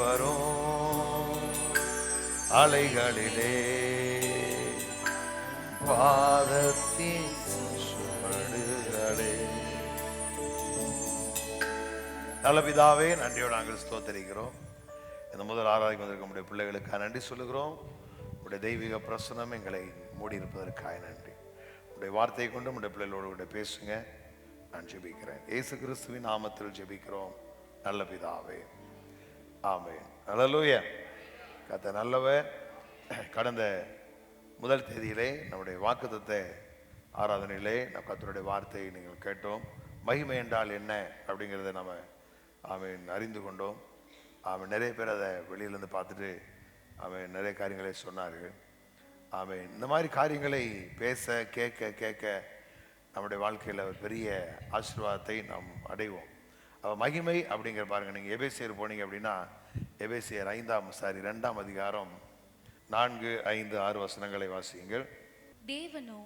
வரும் அலைகளிலே பாதத்தின் சுவடுகளே. நல்ல பிதாவே, நன்றியோடு நாங்கள் ஸ்தோத்திரிக்கிறோம். இந்த முதல் ஆராய்ச்சி வந்திருக்க நம்முடைய பிள்ளைகளுக்காக நன்றி சொல்லுகிறோம். உடைய தெய்வீக பிரசனம் எங்களை மூடி இருப்பதற்காக நன்றி. உடைய வார்த்தையை கொண்டு நம்முடைய பிள்ளைகளோடு கூட பேசுங்க. நான் ஜெபிக்கிறேன் இயேசு கிறிஸ்துவின் நாமத்தில் ஜெபிக்கிறோம் நல்ல பிதாவே, ஆமென். அல்லேலூயா. கர்த்தர் நல்லவர். கடந்த முதல் தேதியிலே நம்முடைய வாக்குத்தத்த ஆராதனையிலே நம்ம கர்த்தருடைய வார்த்தையை நீங்கள் கேட்டோம். மகிமை என்றால் என்ன அப்படிங்கிறத நம்ம அறிந்து கொண்டோம். நிறைய பேர் அதை வெளியிலேருந்து பார்த்துட்டு நிறைய காரியங்களை சொன்னார்கள். இந்த மாதிரி காரியங்களை பேச கேட்க நம்முடைய வாழ்க்கையில் ஒரு பெரிய ஆசீர்வாதத்தை நாம் அடைவோம். மகிமை அப்படிங்கிற பாருங்கள், நீங்கள் எபேசியர் போனீங்க அப்படின்னா எபேசியர் 2ஆம் அதிகாரம் 4, 5, 6 வசனங்களை வாசியுங்கள். தேவனோ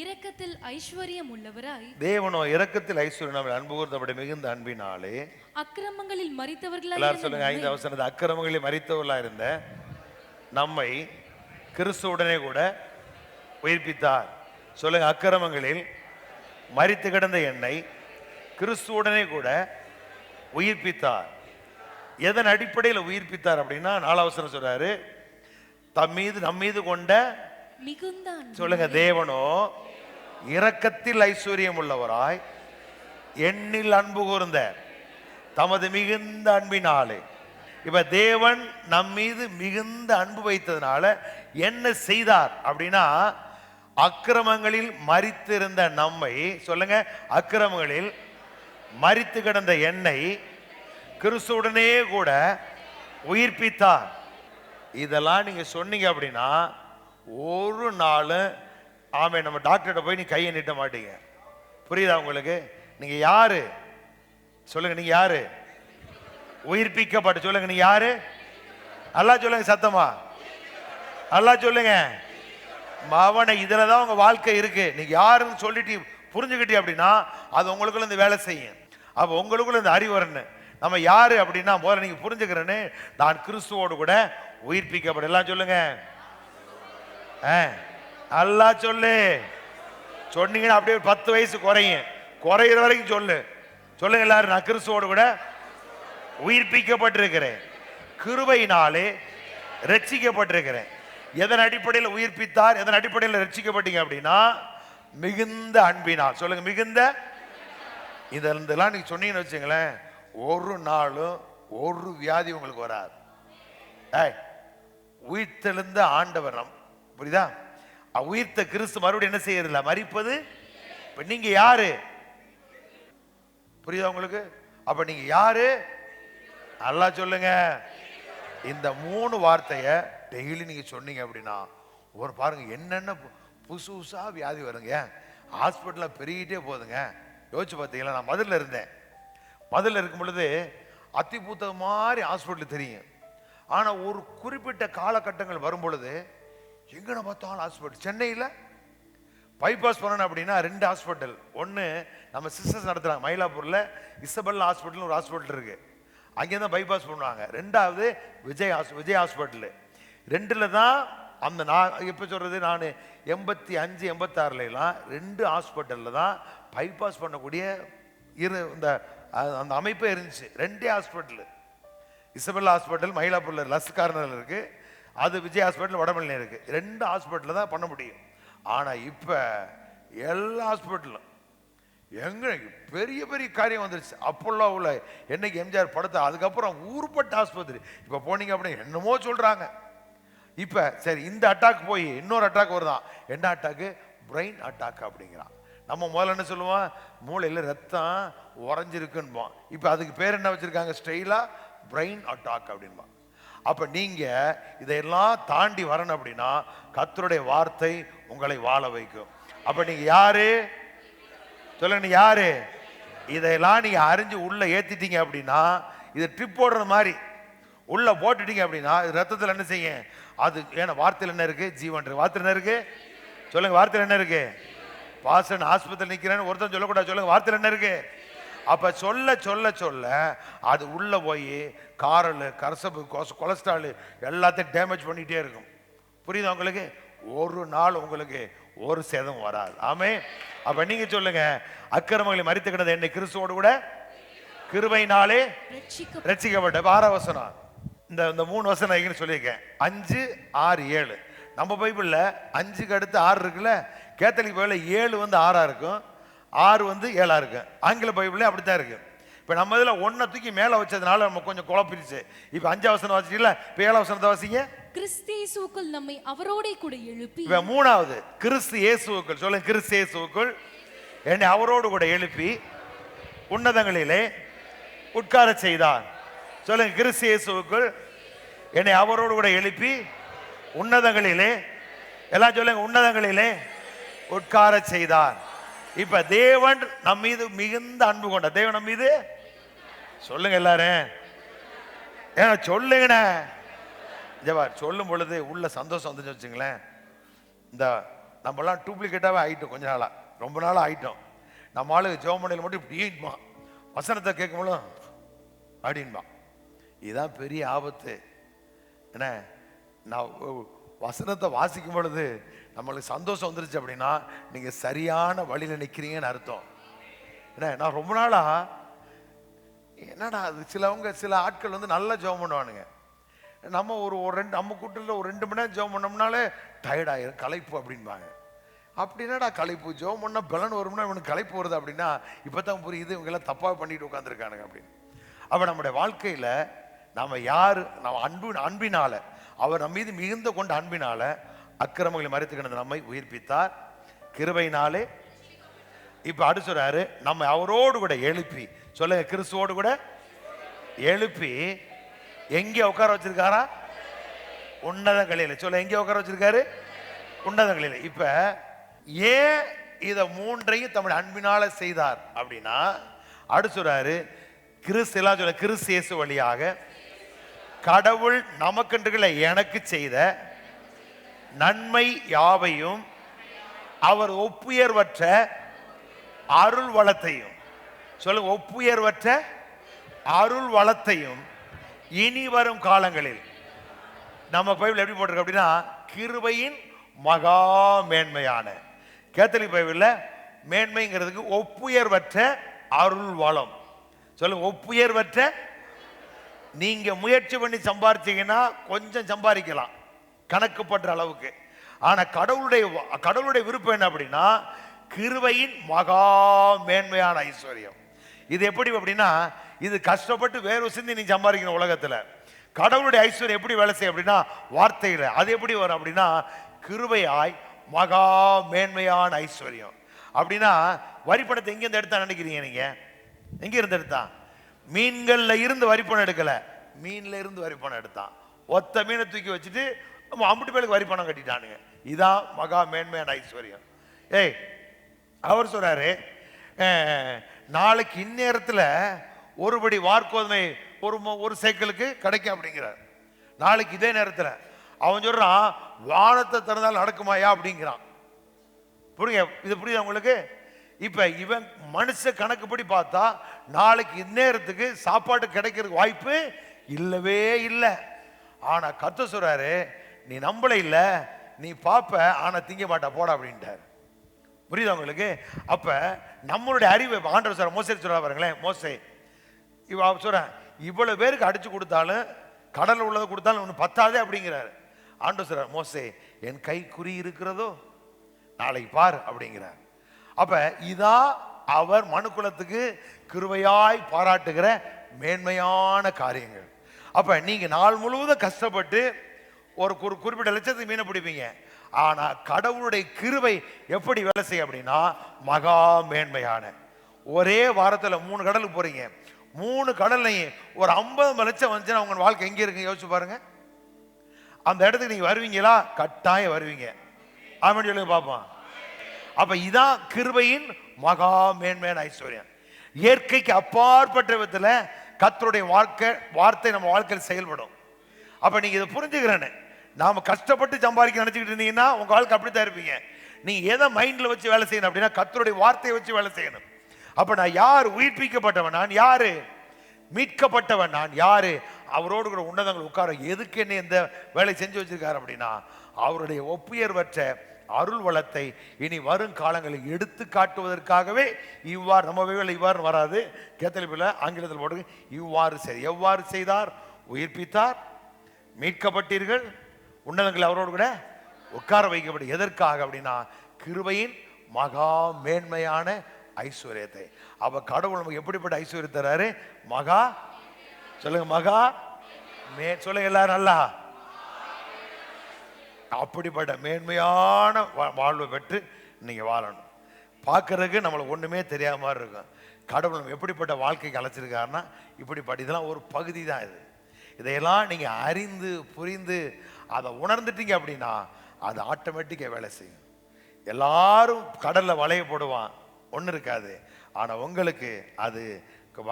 இரக்கத்தில் ஐஸ்வர்யம் உள்ளவராய், தேவனோ இரக்கத்தில் ஐஸ்வர்யம் அன்பு கூர்ந்தபடி மிகுந்த அன்பினாலே அக்கிரமங்களில் மரித்தவர்களாய், எல்லாரும் சொல்லுங்க 5 வசனத்தை, அக்கிரமங்களில் மரித்தவர்களாக இருந்த நம்மை கிறிஸ்துவுடனே கூட உயிர்ப்பித்தார். சொல்லுங்க, அக்கிரமங்களில் மரித்து கிடந்த என்னை கிறிஸ்துவுடனே கூட உயிர்ப்பித்தார். எதன் அடிப்படையில் உயிர்ப்பித்தார் அப்படின்னா 4ஆம் வசனம் சொல்றாரு, நம் மீது கொண்ட மிகுந்த, சொல்லுங்க, தேவனோ இரக்கத்தில் ஐஸ்வர்யம் உள்ளவராய் எண்ணில் அன்பு கூர்ந்த தமது மிகுந்த அன்பினாலே. இப்ப தேவன் நம் மீது மிகுந்த அன்பு வைத்ததுனால என்ன செய்தார் அப்படின்னா, அக்கிரமங்களில் மரித்திருந்த நம்மை, சொல்லுங்க, அக்கிரமங்களில் மரித்து கிடந்த என்னை கிறிஸ்துவுடனே கூட உயிர்ப்பித்தார். இதெல்லாம் நீங்க சொன்னீங்க அப்படின்னா ஒரு நாள் நம்ம டாக்டர்கிட்ட போய் நீ கையை நீட்ட மாட்டீங்க. புரியுதா உங்களுக்கு? நீங்க யாரு சொல்லுங்க, நீங்க யாரு? உயிர்ப்பிக்கப்பட்டு. சொல்லுங்க, நீங்க யாரு? அல்லாஹ் சொல்லுங்க, சத்தமா அல்லாஹ் சொல்லுங்க. அவனை இதுலதான் உங்க வாழ்க்கை இருக்கு. நீங்க யாருன்னு சொல்லிட்டு புரிஞ்சுக்கிட்டே அப்படின்னா அது உங்களுக்குள்ள இந்த வேலை செய்யும். அப்ப உங்களுக்குள்ள இந்த அறிவு வரணும். நம்ம யாரு அப்படின்னா முதல்ல நீங்க புரிஞ்சுக்கிறேன்னு, நான் கிறிஸ்துவோடு கூட உயிர்ப்பிக்கப்பட. எல்லாம் சொல்லுங்க, அல்லாஹ் சொல்லு. சொன்னீங்கன்னா அப்படியே 10 வயசு குறையிற வரைக்கும் சொல்லுங்க எல்லாரும், நான் கிறிஸ்துவோடு கூட உயிர்ப்பிக்கப்பட்டிருக்கிறேன், கிருபையினாலே ரட்சிக்கப்பட்டிருக்கிறேன். எதன் அடிப்படையில் உயிர்ப்பித்தார், எதன் அடிப்படையில் ரட்சிக்கப்பட்டீங்க அப்படின்னா மிகுந்த அன்பினால். சொல்லுங்க, மிகுந்த. இதெல்லாம் நீங்க சொன்னீங்கன்னு வச்சுங்களேன், ஒரு நாளும் ஒரு வியாதி உங்களுக்கு வராது. உயிர்த்தெழுந்த ஆண்டவர், புரியுதா? உயிர்த்த கிறிஸ்து மறுபடியும் என்ன செய்யறதில்ல, மரிப்பது. இப்ப நீங்க யாரு? புரியுதா உங்களுக்கு? அப்ப நீங்க யாரு? அல்லாஹ் சொல்லுங்க. இந்த 3 வார்த்தைய டெய்லி நீங்க சொன்னீங்க அப்படின்னா ஒரு பாருங்க என்னென்ன புதுசா வியாதி வருங்க. ஹாஸ்பிட்டல்ல பெருகிட்டே போகுதுங்க. யோசிச்சு பார்த்தீங்களா? நான் மதுரையில் இருந்தேன். மதுரையில் இருக்கும் பொழுது அத்தி பூத்த மாதிரி ஹாஸ்பிட்டல் தெரியும். ஆனா ஒரு குறிப்பிட்ட காலகட்டங்கள் வரும் பொழுது எங்கன பார்த்தாலும் ஹாஸ்பிட்டல். சென்னையில் பைபாஸ் பண்ணணும் அப்படின்னா 2 ஹாஸ்பிட்டல். ஒன்று நம்ம சிஸ்டர்ஸ் நடத்துறாங்க மயிலாப்பூர்ல, இசபெல்லா ஹாஸ்பிட்டல் ஒரு ஹாஸ்பிட்டல் இருக்கு, அங்கே தான் பைபாஸ் பண்ணுவாங்க. 2வது விஜய் ஹாஸ்பிட்டல். 2ல தான் அந்த நான் எப்போ சொல்றது, நான் 85, 86லாம் 2 ஹாஸ்பிட்டலில் தான் பைபாஸ் பண்ணக்கூடிய இந்த அந்த அமைப்பே இருந்துச்சு. 2 ஹாஸ்பிட்டல், இசபெல்லா ஹாஸ்பிட்டல் மயிலாப்பூர்ல லஸ் கார்னர்ல இருக்கு, அது விஜய் ஹாஸ்பிட்டல் வடமல்லியில் இருக்கு. 2 ஹாஸ்பிட்டலில் தான் பண்ண முடியும். ஆனா இப்ப எல்லா ஹாஸ்பிட்டலும் எங்க பெரிய பெரிய காரியம் வந்துருச்சு. அப்போல்லா உள்ள என்னைக்கு எம்ஜிஆர் படத்தை, அதுக்கப்புறம் ஊர்பட்ட ஆஸ்பத்திரி. இப்ப போனீங்க அப்படின்னு என்னமோ சொல்றாங்க. இப்ப சரி, இந்த அட்டாக் போய் இன்னொரு அட்டாக் வருதான். என்ன அட்டாக்கு? பிரெயின் அட்டாக் அப்படிங்கிறான். நம்ம முதல்ல என்ன சொல்லுவோம், மூளையில ரத்தம் உறைஞ்சிருக்குன்னு. இப்ப அதுக்கு பேர் என்ன வச்சிருக்காங்க, ஸ்டைலா பிரெயின் அட்டாக் அப்படின்பா. அப்ப நீங்க இதையெல்லாம் தாண்டி வரணும் அப்படின்னா கர்த்தருடைய வார்த்தை உங்களை வாழ வைக்கும். அப்ப நீங்க யாரு? சொல்லுங்க, நீ யாரு? இதையெல்லாம் நீங்க அறிஞ்சு உள்ள ஏத்திட்டீங்க அப்படின்னா, இது ட்ரிப் போடுற மாதிரி உள்ள போட்டுட்டீங்க அப்படின்னா ரத்தத்தில் என்ன செய்யும் அது? ஏன்னா வார்த்தையில் என்ன இருக்கு? ஜீவன் இருக்கு. வார்த்தை என்ன இருக்கு? சொல்லுங்க, வார்த்தையில் என்ன இருக்கு? பாசன் ஆஸ்பத்திரி நிக்கிறேன்னு ஒருத்தன் சொல்லக்கூடாது. சொல்லுங்க, வார்த்தையில் என்ன இருக்கு? அப்ப சொல்ல சொல்ல சொல்ல அது உள்ள போய் காரல், கரசப்பு, கொலஸ்ட்ரால் எல்லாத்தையும் டேமேஜ் பண்ணிட்டே இருக்கும். புரியுதா உங்களுக்கு? ஒரு நாள் உங்களுக்கு ஒரு சேதம் வராது. ஆமே. அப்ப நீங்க சொல்லுங்க, அக்கிரமங்களை மரித்து கிடந்த என்னை கிறிஸ்துவோடு கூட கிருபையினாலே ரட்சிக்கப்பட்ட. 6 வசனம். இந்த 3 வசனம் சொல்லியிருக்கேன். 5, 6, 7. நம்ம பைபிள்ல 5க்கு அடுத்து 6 இருக்குல்ல. கேத்தலிக் பைபிள்ல 7 வந்து 6ஆ இருக்கும், 6 வந்து 7ஆ இருக்கும். ஆங்கில பைபிள்ல அப்படித்தான் இருக்கு. இப்ப நம்ம இதுல 1 தூக்கி மேல வச்சதுனால நம்ம கொஞ்சம் குழப்பிடுச்சு. இப்ப 5 வசனம் வாசிக்கல, இப்ப 7 வசனத்தை வாசிங்க. கிறிஸ்து இயேசுவுக்குள் நம்மை அவரோடே கூட எழுப்பி. இப்ப 3வது கிறிஸ்து இயேசுவுக்குள். சொல்லுங்க, கிறிஸ்து இயேசுவுக்குள் என்னை அவரோடு கூட எழுப்பி உன்னதங்களிலே உட்கார செய்தார். சொல்லுங்க, கிறிஸ்து இயேசுவுக்குள் என்னை அவரோடு கூட எழுப்பி உன்னதங்களிலே, எல்லாம் சொல்லுங்க, உன்னதங்களிலே உட்கார செய்தார். இப்ப தேவன் நம் மீது மிகுந்த அன்பு கொண்ட தேவன் நம் மீது, சொல்லுங்க எல்லாரும், ஏன்னா சொல்லுங்க. சொல்லும் பொழுது உள்ள சந்தோஷம் வந்துச்சு வச்சுங்களேன். இந்த நம்மலாம் டூப்ளிகேட்டாவே ஆயிட்டோம். கொஞ்ச நாளா, ரொம்ப நாளா ஆயிட்டோம். நம்ம ஆளு ஜெபமணியில் மட்டும் இப்படி வசனத்தை கேட்கும்போது அப்படின்பா. இதுதான் பெரிய ஆபத்து. என்ன, நான் வசனத்தை வாசிக்கும் பொழுது நம்மளுக்கு சந்தோஷம் வந்துருச்சு அப்படின்னா நீங்க சரியான வழியில நிக்கிறீங்கன்னு அர்த்தம். என்ன, நான் ரொம்ப நாளா என்னடா அது, சில ஆட்கள் வந்து நல்லா ஜெபம் பண்ணுவானுங்க. நம்ம நம்ம கூட்டத்தில் ஒரு 2 மணி நேரம் ஜெபம் பண்ணோம்னாலே டயர்டாயிரும், களைப்பு அப்படின்பாங்க. அப்படின்னாடா களைப்பு, ஜெபம் பண்ணா பலன் வரும்னா இவனுக்கு களைப்பு வருது அப்படின்னா இப்பதான் புரியுது இவங்க எல்லாம் தப்பா பண்ணிட்டு உட்காந்துருக்கானுங்க அப்படின்னு. அப்ப நம்முடைய வாழ்க்கையில நாம யாரு, நம்ம அன்பினால, அவர் நம்ம மீது மிகுந்த கொண்ட அன்பினால அக்கிரமங்களை மறைத்து கிடந்த நம்மை உயிர்ப்பித்தார் கிருபையினாலே. இப்ப அடுத்து சொல்றாரு, நம்ம அவரோடு கூட எழுப்பி. சொல்லுங்க, கிறிஸ்துவோடு கூட எழுப்பி எங்கே உட்கார வச்சிருக்காரா? உன்னதங்களில. சொல்ல, எங்கே உட்கார வச்சிருக்காரு? உன்னதங்களில. இப்ப ஏன் இத 3ஐயும் தம்முடைய அன்பினால செய்தார் அப்படின்னா அடுத்து சொல்றாரு, கிறிஸ்து, எல்லாம் சொல்ல, கிறிஸ்து இயேசு வழியாக கடவுள் நமக்கென்று எனக்கு செய்த நன்மை யாவையும் அவர் ஒப்புயர்வற்ற அருள் வளத்தையும், சொல்லுங்க, ஒப்புயர்வற்ற அருள் வளத்தையும் இனி வரும் காலங்களில், நம்ம பைபிள் எப்படி போட்டிருக்கு அப்படின்னா கிருபையின் மகா மேன்மையான. கேத்தலிக் பைபிள்ல மேன்மைங்கிறதுக்கு ஒப்புயர்வற்ற அருள் வளம். சொல்லுங்க, ஒப்புயர்வற்ற. நீங்க முயற்சி பண்ணி சம்பாரிச்சீங்கன்னா கொஞ்சம் சம்பாதிக்கலாம் கணக்குப்பட்ட அளவுக்கு. ஆனா கடவுளுடைய விருப்பம் என்ன அப்படின்னா கிருபையின் மகா மேன்மையான ஐஸ்வர்யம். இது எப்படி அப்படின்னா, இது கஷ்டப்பட்டு வேறு சிந்தி நீ சம்பாதிக்கணும் உலகத்துல. கடவுளுடைய ஐஸ்வர்யம் எப்படி வேலை செய்யும் அப்படின்னா வார்த்தையில. அது எப்படி வரும் அப்படின்னா கிருபையாய் மகா மேன்மையான ஐஸ்வர்யம். அப்படின்னா வரிப்பணத்தை எங்க இருந்து எடுத்தா நினைக்கிறீங்க நீங்க? எங்க இருந்து எடுத்தா? மீன்கள்ல இருந்து வரிப்பணம் எடுக்கல, மீன்ல இருந்து வரிப்பணம் எடுத்தான். ஒத்த மீனை தூக்கி வச்சுட்டு அம்புட்டு பேருக்கு வரிப்பணம் கட்டிட்டானுங்க. இதான் மகா மேன்மையான ஐஸ்வர்யம். ஏய், அவர் சொல்றாரு, நாளைக்கு இந்நேரத்துல ஒருபடி வார்கோதுமை ஒரு சைக்கிளுக்கு கிடைக்கும் அப்படிங்கிறார். நாளைக்கு இதே நேரத்தில் அவன் சொல்றான், வானத்தை திறந்தால் நடக்குமாயா அப்படிங்கிறான். புரியுங்க? இது புரியுது உங்களுக்கு? இப்ப இவன் மனுஷ கணக்குப்படி பார்த்தா நாளைக்கு இந்நேரத்துக்கு சாப்பாடு கிடைக்கிறதுக்கு வாய்ப்பு இல்லவே இல்லை. ஆனா கர்த்தர் சொல்றாரு, நீ நம்பல இல்ல, நீ பாப்ப, ஆனா திங்க மாட்டா, போடா அப்படின்ட்டார். புரியுதா உங்களுக்கு? அப்ப நம்மளுடைய அறிவை ஆண்டவர் சொல்ற, மோசே சொல்ற பாருங்களேன், மோசே இவ சொல்றேன், இவ்வளவு பேருக்கு அடிச்சு கொடுத்தாலும் கடல் உள்ளதை கொடுத்தாலும் ஒன்று பத்தாதே அப்படிங்கிறாரு. ஆண்டவர் சொல்றார், மோசே என் கை குறி இருக்கிறதோ நாளைக்கு பார் அப்படிங்கிறார். அப்ப இதா அவர் மனுக்குலத்துக்கு கிருபையாய் பாராட்டுகிற மேன்மையான காரியங்கள். அப்ப நீங்க நாள் முழுவதும் கஷ்டப்பட்டு ஒரு குறிப்பிட்ட லட்சத்துக்கு மீனை பிடிப்பீங்க. ஆனா கடவுளுடைய கிருபை எப்படி வேலை செய்ய அப்படின்னா மகா மேன்மையான. ஒரே வாரத்துல 3 கடலுக்கு போறீங்க, 3 கடல்லையும் ஒரு 50 லட்சம் வந்துச்சுன்னா உங்க வாழ்க்கை எங்க இருக்கு யோசிச்சு பாருங்க. அந்த இடத்துக்கு நீங்க வருவீங்களா? கட்டாயம் வருவீங்க. ஆமென் சொல்லுங்க பாப்போம். அப்ப இதான் கிருபையின் மகா மேன்மையான ஐஸ்வர்யம். இயற்கைக்கு அப்பாற்பட்ட விதத்துல கர்த்தருடைய வார்த்தை நம்ம வாழ்க்கையில் செயல்படும். அப்ப நீங்க இதை புரிஞ்சுக்கிறேன்னு, நாம கஷ்டப்பட்டு சம்பாதிக்க நினைச்சுக்கிட்டு இருந்தீங்கன்னா உங்க வாழ்க்கை அப்படித்தான் இருப்பீங்க. நீங்க எதை மைண்ட்ல வச்சு வேலை செய்யணும் அப்படின்னா கர்த்தருடைய வார்த்தையை வச்சு வேலை செய்யணும். அப்ப நான் யார்? உயிர்ப்பிக்கப்பட்டவன் நான் யாரு? மீட்கப்பட்டவன் நான் யாரு? அவரோடு கூட உன்னதங்கள் உட்கார எதுக்கு என்ன இந்த வேலை செஞ்சு வச்சிருக்காரு அப்படின்னா, அவருடைய ஒப்புயர்வற்ற அருள் வளத்தை இனி வரும் காலங்களில் எடுத்து காட்டுவதற்காகவே இவ்வாறு, நம்ம வேலை இவ்வாறு வராது, கேத்தலிப்பில் ஆங்கிலத்தில் போட்டு இவ்வாறு சரி, எவ்வாறு செய்தார்? உயிர்ப்பித்தார், மீட்கப்பட்டீர்கள், உன்னதங்கள் அவரோடு கூட உட்கார வைக்கப்படும். எதற்காக அப்படின்னா, கிருபையின் மகா மேன்மையான ஐஸ்வர்யத்தை. அவ கடவுள் நமக்கு எப்படிப்பட்ட ஐஸ்வர்யம் தராரு? மகா, சொல்லுங்க, மகா சொல்லுங்க எல்லாரும் நல்லா, அப்படிப்பட்ட மேன்மையான வாழ்வை பெற்று நீங்க வாழணும். பார்க்கறதுக்கு நம்மளுக்கு ஒண்ணுமே தெரியாத மாதிரி இருக்கும். கடவுள் நம்ம எப்படிப்பட்ட வாழ்க்கைக்கு அழைச்சிருக்காருன்னா இப்படிப்பட்ட, இதெல்லாம் ஒரு பகுதி தான். இதையெல்லாம் நீங்க அறிந்து புரிந்து அதை உணர்ந்துட்டீங்க அப்படின்னா அது ஆட்டோமேட்டிக்காக வேலை செய்யும். எல்லாரும் கடல்ல வளைய போடுவான், ஒண்ணு இருக்காது. ஆனா உங்களுக்கு அது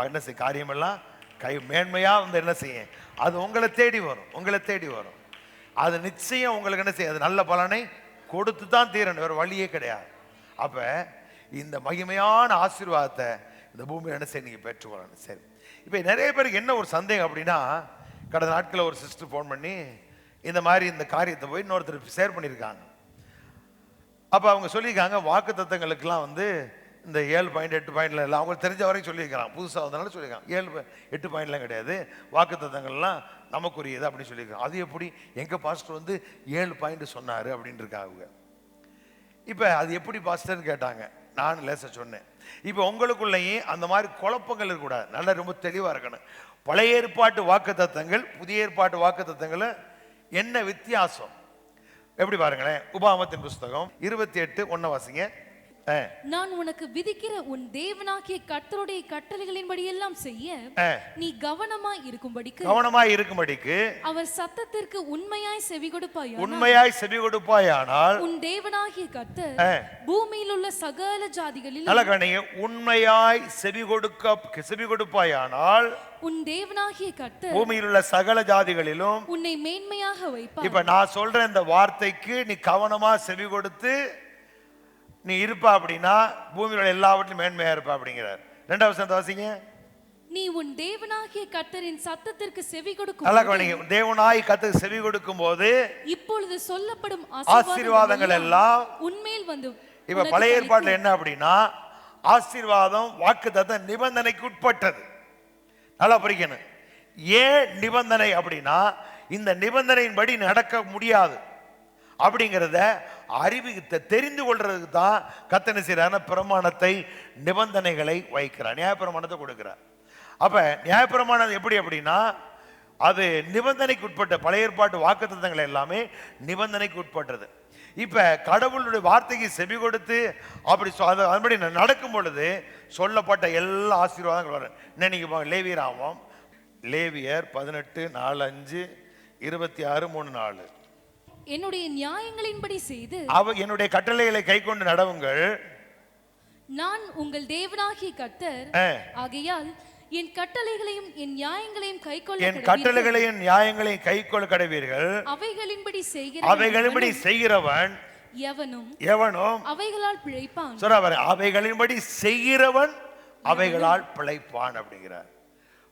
என்ன செய்ய, காரியமெல்லாம் கை மேன்மையா வந்து என்ன செய்யும், அது உங்களை தேடி வரும், உங்களை தேடி வரும். அது நிச்சயம் உங்களுக்கு என்ன செய்யும், அது நல்ல பலனை கொடுத்து தான் தீரணும், வேற வழியே கிடையாது. அப்ப இந்த மகிமையான ஆசீர்வாதத்தை இந்த பூமியில் என்ன செய்ய நீங்க பெற்றுக்கொள்ளணும். சரி, இப்ப நிறைய பேருக்கு என்ன ஒரு சந்தேகம் அப்படின்னா, கடந்த நாட்களில் ஒரு சிஸ்டர் ஃபோன் பண்ணி இந்த மாதிரி இந்த காரியத்தை போய் இன்னொருத்தர் ஷேர் பண்ணியிருக்காங்க. அப்போ அவங்க சொல்லியிருக்காங்க, வாக்கு தத்தங்களுக்கெல்லாம் வந்து இந்த 7 பாயிண்ட் 8 பாயிண்ட்ல எல்லாம் அவங்களுக்கு தெரிஞ்ச வரைக்கும் சொல்லியிருக்கிறாங்க. புதுசாக வந்தனால சொல்லியிருக்காங்க 7 8 பாயிண்ட்லாம் கிடையாது, வாக்கு தத்தங்கள்லாம் நமக்குரியது அப்படின்னு சொல்லியிருக்காங்க. அது எப்படி எங்கள் பாஸ்டர் வந்து 7 பாயிண்ட் சொன்னார் அப்படின்னு இருக்காங்க. இப்போ அது எப்படி பாஸ்டர்னு கேட்டாங்க. நான் லேச சொன்னேன், இப்போ உங்களுக்குள்ளேயும் அந்த மாதிரி குழப்பங்கள் இருக்கக்கூடாது, நல்லா ரொம்ப தெளிவாக இருக்கணும். பழைய ஏற்பாட்டு வாக்கு தத்தங்கள் புதிய ஏற்பாட்டு வாக்கு தத்தங்கள் என்ன வித்தியாசம் எப்படி பாருங்களேன். உபாகமத்தின் புஸ்தகம் 28:1 வாசிங்க. நான் உனக்கு விதிக்கிற உன் தேவனாகிய கர்த்தருடைய கட்டளைகளின்படி எல்லாம் செய்ய நீ கவனமாய் இருக்கும்படிக்கு அவர் சத்தத்திற்கு உண்மையாய் செவி கொடுப்பாயானால் உன் தேவனாகிய கர்த்தர் பூமியில் உள்ள சகல ஜாதிகளிலும், நல்ல கவனிங்க, உண்மையாய் செவி கொடுப்பாயானால் உன் தேவனாகிய கர்த்தர் பூமியில் உள்ள சகல ஜாதிகளிலும் உன்னை மேன்மையாக வைப்பார். இப்ப நான் சொல்ற இந்த வார்த்தைக்கு நீ கவனமா செவி கொடுத்து நீ இருப்பா அப்படின்னா பூமியோட எல்லாவற்றிலும் மேன்மையா இருப்பா அப்படிங்கிறார். 2வது வசனத்தை வாசிங்க. நீ உன் தேவனாகிய கர்த்தரின் சத்தத்திற்கு செவி கொடுக்கும், நல்லா கவனிங்க, தேவனாய் கர்த்தருக்கு செவி கொடுக்கும் போது இப்பொழுது சொல்லப்படும் ஆசீர்வாதங்கள் எல்லாம் உன்மேல் வந்து. இப்ப பழைய ஏற்பாட்டுல என்ன அப்படின்னா, ஆசீர்வாதம் வாக்குத்தத்த நிபந்தனைக்கு உட்பட்டது. நல்லா புரிக்கணும். ஏன் நிபந்தனை அப்படின்னா, இந்த நிபந்தனையின்படி நடக்க முடியாது அப்படிங்கிறத அறிவித்த தெரிந்து கொள்றதுக்கு தான் கர்த்தர் செய்யறான பிரமாணத்தை, நிபந்தனைகளை வைக்கிறார், நியாயப்பிரமாணத்தை கொடுக்கிறார். அப்ப நியாயப்பிரமாணம் எப்படி அப்படின்னா, அது நிபந்தனைக்கு உட்பட்ட, பழைய ஏற்பாட்டு வாக்குத்தத்தங்கள் எல்லாமே நிபந்தனைக்கு உட்பட்டது. இப்ப கடவுளுடைய வார்த்தைக்கு செவி கொடுத்து அப்படி அதுபடி நடக்கும் பொழுது சொல்லப்பட்ட எல்லா ஆசீர்வாதங்கள் வரும். இன்னைக்கு லேவியராமம், லேவியர் 18:4-5, 26:3-4. என்னுடைய நியாயங்களின்படி செய்து என்னுடைய கட்டளைகளை கைக்கொண்டு நடவுங்கள், நான் உங்கள் தேவனாகிய கர்த்தர் ஆகையால் என் கட்டளைகளையும் என் நியாயங்களையும் கைக்கொள்ள கடவீர்கள். அவைகளின்படி செய்கிறவன் எவனும் அவைகளால் பிழைப்பான். அவைகளின்படி செய்கிறவன் அவைகளால் பிழைப்பான் அப்படிங்கிறார்.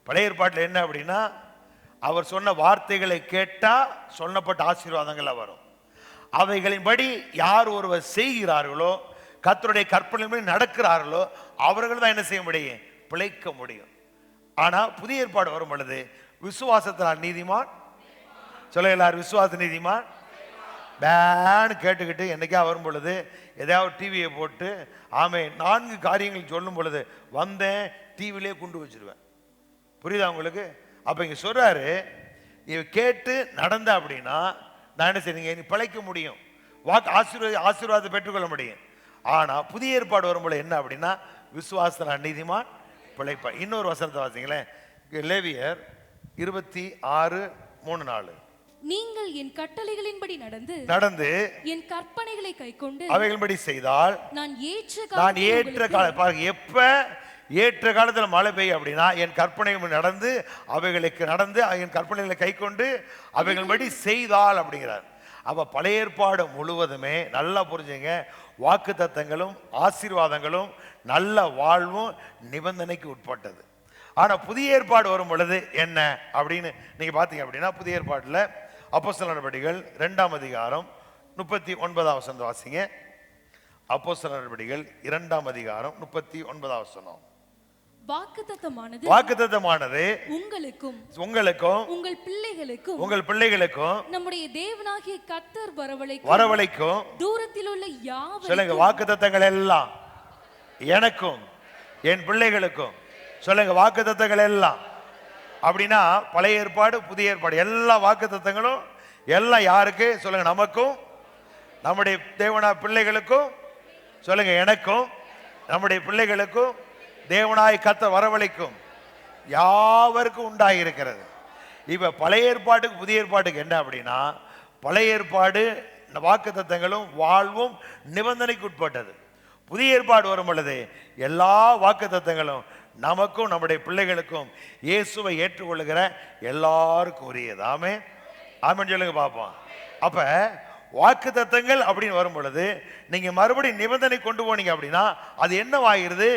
பழைய ஏற்பாட்டில் என்ன அப்படின்னா, அவர் சொன்ன வார்த்தைகளை கேட்டா சொல்லப்பட்ட ஆசீர்வாதங்கள் வரும். அவைகளின்படி யார் ஒருவர் செய்கிறார்களோ, கர்த்தருடைய கற்பனையின்படி நடக்கிறார்களோ, அவர்கள் தான் என்ன செய்ய முடியும், பிழைக்க முடியும். ஆனா புதிய ஏற்பாடு வரும் பொழுது விசுவாசத்தினால் நீதிமான், சொல்ல எல்லாரும் விசுவாச நீதிமான் பேன்னு கேட்டுக்கிட்டு என்னைக்கா வரும் பொழுது எதையாவது டிவியை போட்டு ஆமே 4 காரியங்கள் சொல்லும் பொழுது வந்தேன் டிவிலே கொண்டு வச்சிருவேன். புரியுதா உங்களுக்கு? அப்ப இங்க சொல்றாரு, இவ கேட்டு நடந்த அப்படின்னா நான் என்ன செய்றீங்க, நீ பிழைக்க முடியும், ஆசீர்வாதத்தை பெற்றுக்கொள்ள முடியும். ஆனா புதிய ஏற்பாடு வரும்போது என்ன அப்படின்னா, விசுவாசத்தினால் நீதிமான் பிழைப்பான். இன்னொரு வசனத்தை வாசிங்களேன், லேவியர் 26:3-4. நீங்கள் என் கட்டளைகளின்படி நடந்து என் கற்பனைகளை கைக்கொண்டு அவைகளின்படி செய்தால் நான் ஏற்ற காலம் பாருங்க, எப்ப ஏற்ற காலத்துல மழை பெய்யும் அப்படின்னா என் கற்பனைகள் நடந்து என் கற்பனைகளை கைக்கொண்டு அவைகளின்படி செய்தால் அப்படிங்கிறார். அப்ப பழைய ஏற்பாடு முழுவதுமே நல்லா புரிஞ்சுங்க, வாக்குத்தத்தங்களும் ஆசீர்வாதங்களும் நல்ல வாழ்வும் நிபந்தனைக்கு உட்பட்டது. ஆனா புதிய ஏற்பாடு வரும் பொழுது என்ன அப்படின்னு நீங்க பாத்தீங்க அப்படின்னா, புதிய ஏற்பாட்டுல அப்போஸ்தலர் நடபடிகள் 2ஆம் அதிகாரம் 39ஆம் வசனம் வாசிங்க. அப்போஸ்தலர் நடபடிகள் 2ஆம் அதிகாரம் 39ஆம் வசனம். வாக்குத்தத்தமானது உங்களுக்கும் உங்கள் பிள்ளைகளுக்கும் நம்முடைய தேவனாகிய கர்த்தர் வரவழைக்கும் தூரத்தில் உள்ள யாவருக்கும். சொல்லுங்க, வாக்குத்தத்தங்கள் எல்லாம் எனக்கும் என் பிள்ளைகளுக்கும். சொல்லுங்க, வாக்குத்தத்தங்கள் எல்லாம். அப்படின்னா பழைய ஏற்பாடு புதிய ஏற்பாடு எல்லா வாக்குத்தத்தங்களும் எல்லாம் யாருக்கு? சொல்லுங்க, நமக்கும் நம்முடைய தேவனா பிள்ளைகளுக்கும். சொல்லுங்க, எனக்கும் நம்முடைய பிள்ளைகளுக்கும் தேவனாய் கர்த்தர் வரவழைக்கும் யாவருக்கும் உண்டாகி இருக்கிறது. இப்ப பழைய ஏற்பாட்டுக்கு புதிய ஏற்பாட்டுக்கு என்ன அப்படின்னா, பழைய ஏற்பாடு வாக்குத்தத்தங்களும் வாழ்வும் நிபந்தனைக்கு உட்பட்டது. புதிய ஏற்பாடு வரும் பொழுது எல்லா வாக்குத்தத்தங்களும் நமக்கும் நம்முடைய பிள்ளைகளுக்கும் இயேசுவை ஏற்றுக்கொள்ளுகிற எல்லாருக்கும் உரியது. ஆமென் ஆமென் சொல்லுங்க பார்ப்போம். அப்ப வாக்குத்தத்தங்கள் அப்படின்னு வரும் பொழுது நீங்க மறுபடியும் நிபந்தனை கொண்டு போனீங்க அப்படின்னா அது என்னவாகிறது?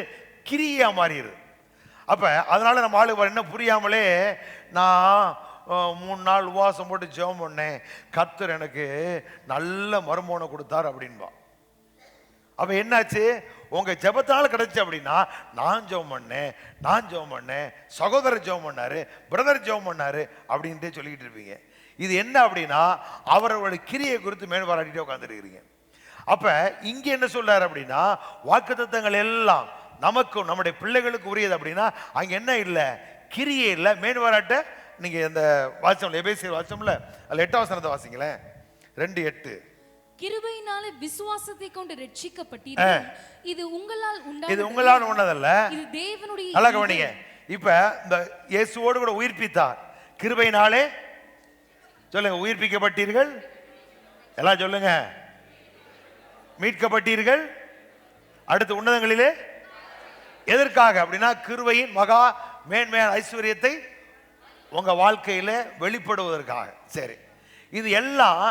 கிரியா மாறிடுது. அப்ப அதனால நம்ம ஆளுக்கு என்ன புரியாமலே, நான் 3 நாள் உபவாசம் போட்டு ஜெபம் பண்ணேன், கர்த்தர் எனக்கு நல்ல மருமகனை கொடுத்தார் அப்படின்பா. அப்ப என்னாச்சு? உங்க ஜெபத்தால் கிடைச்சு அப்படின்னா, நான் ஜெபம் பண்ணேன், சகோதரர் ஜெபம் பண்ணாரு, பிரதர் ஜெபம் பண்ணாரு அப்படின்ட்டு சொல்லிக்கிட்டு இருப்பீங்க. இது என்ன அப்படின்னா, அவர்களுடைய கிரியை குறித்து மேல்பாராட்டிட்டு உட்காந்துருக்கிறீங்க. அப்ப இங்க என்ன சொல்றாரு அப்படின்னா, வாக்குத்தத்தங்கள் எல்லாம் நமக்கும் நம்முடைய பிள்ளைகளுக்கு உரியது அப்படின்னா அங்க என்ன இல்லை? கிரியை இல்லை, மேன்பாராட்ட. நீங்க இந்த வாசம்ல எபேசியர் வாசம்ல அதுல 8ஆம் வசனத்தை வாசிங்களேன். 2:8. கிருபையினாலே விசுவாசத்தை கொண்டு ரட்சிக்கப்பட்டீர்கள். இது உங்களால் உண்டானதல்ல, இது தேவனுடைய. நல்லா கவனிங்க. இப்ப இந்த இயேசுவோடு கூட உயிர்ப்பித்தார். கிருபையினாலே சொல்லுங்க, உயிர்ப்பிக்கப்பட்டீர்கள். எல்லாம் சொல்லுங்க, மீட்கப்பட்டீர்கள். அடுத்து உன்னதங்களிலே. எதற்காக அப்படின்னா, கிருபையின் மகா மேன்மையான ஐஸ்வர்யத்தை உங்க வாழ்க்கையில வெளிப்படுவதற்காக. சரி, இது எல்லாம்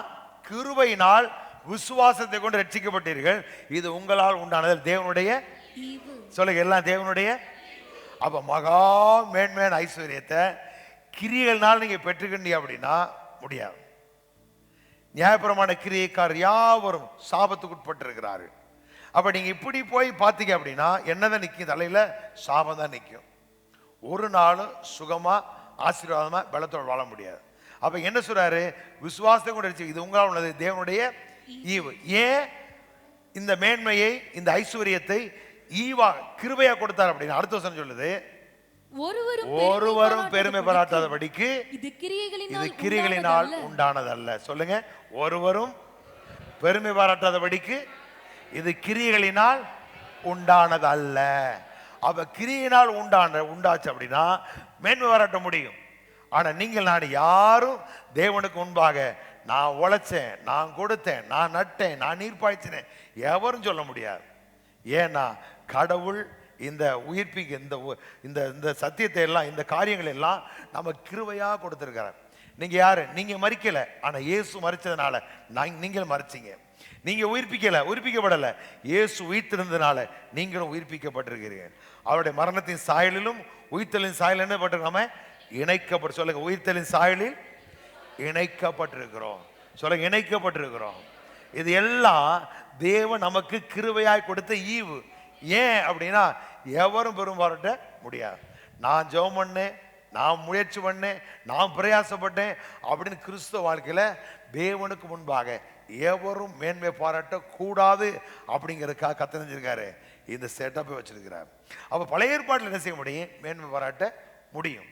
கிருபையினால் விசுவாசத்தை கொண்டு ரட்சிக்கப்பட்டீர்கள். இது உங்களால் உண்டானது, தேவனுடைய. சொல்லுங்க, எல்லாம் தேவனுடைய. அப்ப மகா மேன்மையான ஐஸ்வர்யத்தை கிரியைகள்னால் நீங்க பெற்றுக்கிட்டீங்க அப்படின்னா முடியாது. நியாயப்பிரமாண கிரியைக்காரர் யாவரும் சாபத்துக்கு உட்பட்டிருக்கிறார்கள். அப்ப நீங்க இப்படி போய் பார்த்தீங்க அப்படின்னா என்னதான் நிற்கும்? தலையில சாபம் தான் நிற்கும். ஒரு நாளும் சுகமா ஆசீர்வாதமா பலத்தோடு வாழ முடியாது. அப்ப என்ன சொல்றாரு? விசுவாசத்தை கொண்டு இது உங்களால் உள்ளது, தேவனுடைய ஈவு. ஏன் இந்த மேன்மையை, இந்த ஐஸ்வர்யத்தை ஈவா கிருபையா கொடுத்தார் அப்படின்னு அடுத்த வசனம் சொல்லுது, ஒருவரும் பெருமை பாராட்டாதபடிக்கு இது கிரியைகளினால் உண்டானதல்ல. சொல்லுங்க, ஒருவரும் பெருமை பாராட்டாதபடிக்கு இது கிரியைகளினால் உண்டானது அல்ல. அப்ப கிரியினால் உண்டாச்சு அப்படின்னா மேன்மை பாராட்ட முடியும். ஆனா நீங்கள் நான் யாரும் தேவனுக்கு முன்பாக நான் உழைச்சேன், நான் கொடுத்தேன், நான் நட்டேன், நான் நீர் பாய்ச்சினேன் எவரும் சொல்ல முடியாது. ஏன்னா கடவுள் இந்த உயிர்ப்பிக்கு இந்த இந்த சத்தியத்தை எல்லாம், இந்த காரியங்கள் எல்லாம் நம்ம கிருபையா கொடுத்திருக்கிறார். நீங்க யாரு? நீங்க மரிக்கல, ஆனா இயேசு மரிச்சதுனால நீங்கள் மரிச்சீங்க. நீங்க உயிர்ப்பிக்கப்படல, இயேசு உயிர்த்திருந்தனால நீங்களும் உயிர்ப்பிக்கப்பட்டிருக்கிறீர்கள். அவருடைய மரணத்தின் சாயலிலும் உயிர்த்தலின் சாயல் என்ன பட்டிருக்காம இணைக்கப்பட்டு. சொல்லுங்க, உயிர்த்தலின் சாயலில் இணைக்கப்பட்டிருக்கிறோம். சொல்லுங்க, இணைக்கப்பட்டிருக்கிறோம். இது எல்லாம் தேவன் நமக்கு கிருபையாய் கொடுத்த ஈவு. ஏன் அப்படின்னா எவரும் பெரும் பாராட்ட முடியாது. நான் ஜெபம் பண்ணேன், நான் முயற்சி பண்ணேன், நான் பிரயாசப்பட்டேன் அப்படின்னு கிறிஸ்துவ வாழ்க்கையில தேவனுக்கு முன்பாக எவரும் மேன்மை பாராட்ட கூடாது அப்படிங்கிறதுக்காக கத்தறிஞ்சிருக்காரு, இந்த செட்டப்பை வச்சிருக்கிறார். அப்ப பழைய ஏற்பாட்டில் என்ன செய்ய முடியும்? மேன்மை பாராட்ட முடியும்.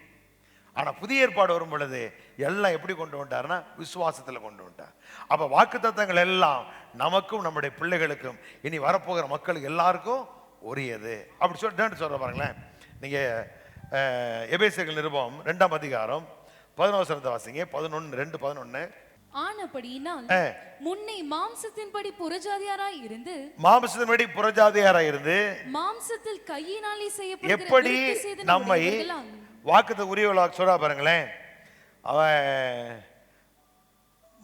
ஆனா புதிய ஏற்பாடு வரும் பொழுது எல்லாம் எப்படி கொண்டு வந்துட்டாருன்னா விசுவாசத்துல கொண்டு வந்துட்டார். அப்ப வாக்குத்தத்தங்கள் எல்லாம் நமக்கும் நம்முடைய பிள்ளைகளுக்கும் இனி வரப்போகிற மக்களுக்கு எல்லாருக்கும் உரியது அப்படி சொல்ற பாருங்களேன். நீங்க எபேசியர்கள் நிருபம் 2ஆம் அதிகாரம் 11 வசனத்தை வாசிங்க. 11:2-11. ஆனபடியினால் முன்னே மாம்சத்தின்படி புறஜாதியாராய் இருந்து மாம்சத்தில் கையினாலே செய்யப்படுகிற எப்படி நம்மை வாக்குத்த உரியவளாக சொல்றா பாருங்களேன். அவன்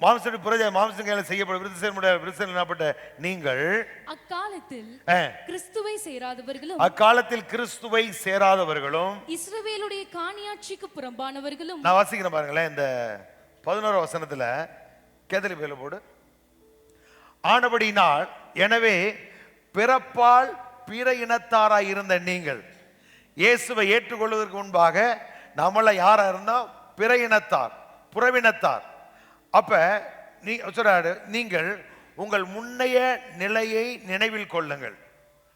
மாம்சம் கையில செய்யப்படும் விருத்தசேதனப்பட்ட நீங்கள் அக்காலத்தில் கிறிஸ்துவை சேராதவர்களும் இஸ்ரவேலுடைய காணியாட்சிக்கு புறம்பானவர்களும். நான் வாசிக்கிறேன் பாருங்களேன், இந்த 11 வசனத்துல கேதலி பேல போடு. ஆனபடினால் எனவே பிறப்பால் பிற இனத்தாராய் இருந்த நீங்கள் இயேசுவை ஏற்றுக்கொள்வதற்கு முன்பாக நம்மள யாரா இருந்தோம்? பிற இனத்தார், புறவினத்தார். அப்ப நீ சொல்றாரு, நீங்கள் உங்கள் முன்னைய நிலையை நினைவில் கொள்ளுங்கள்.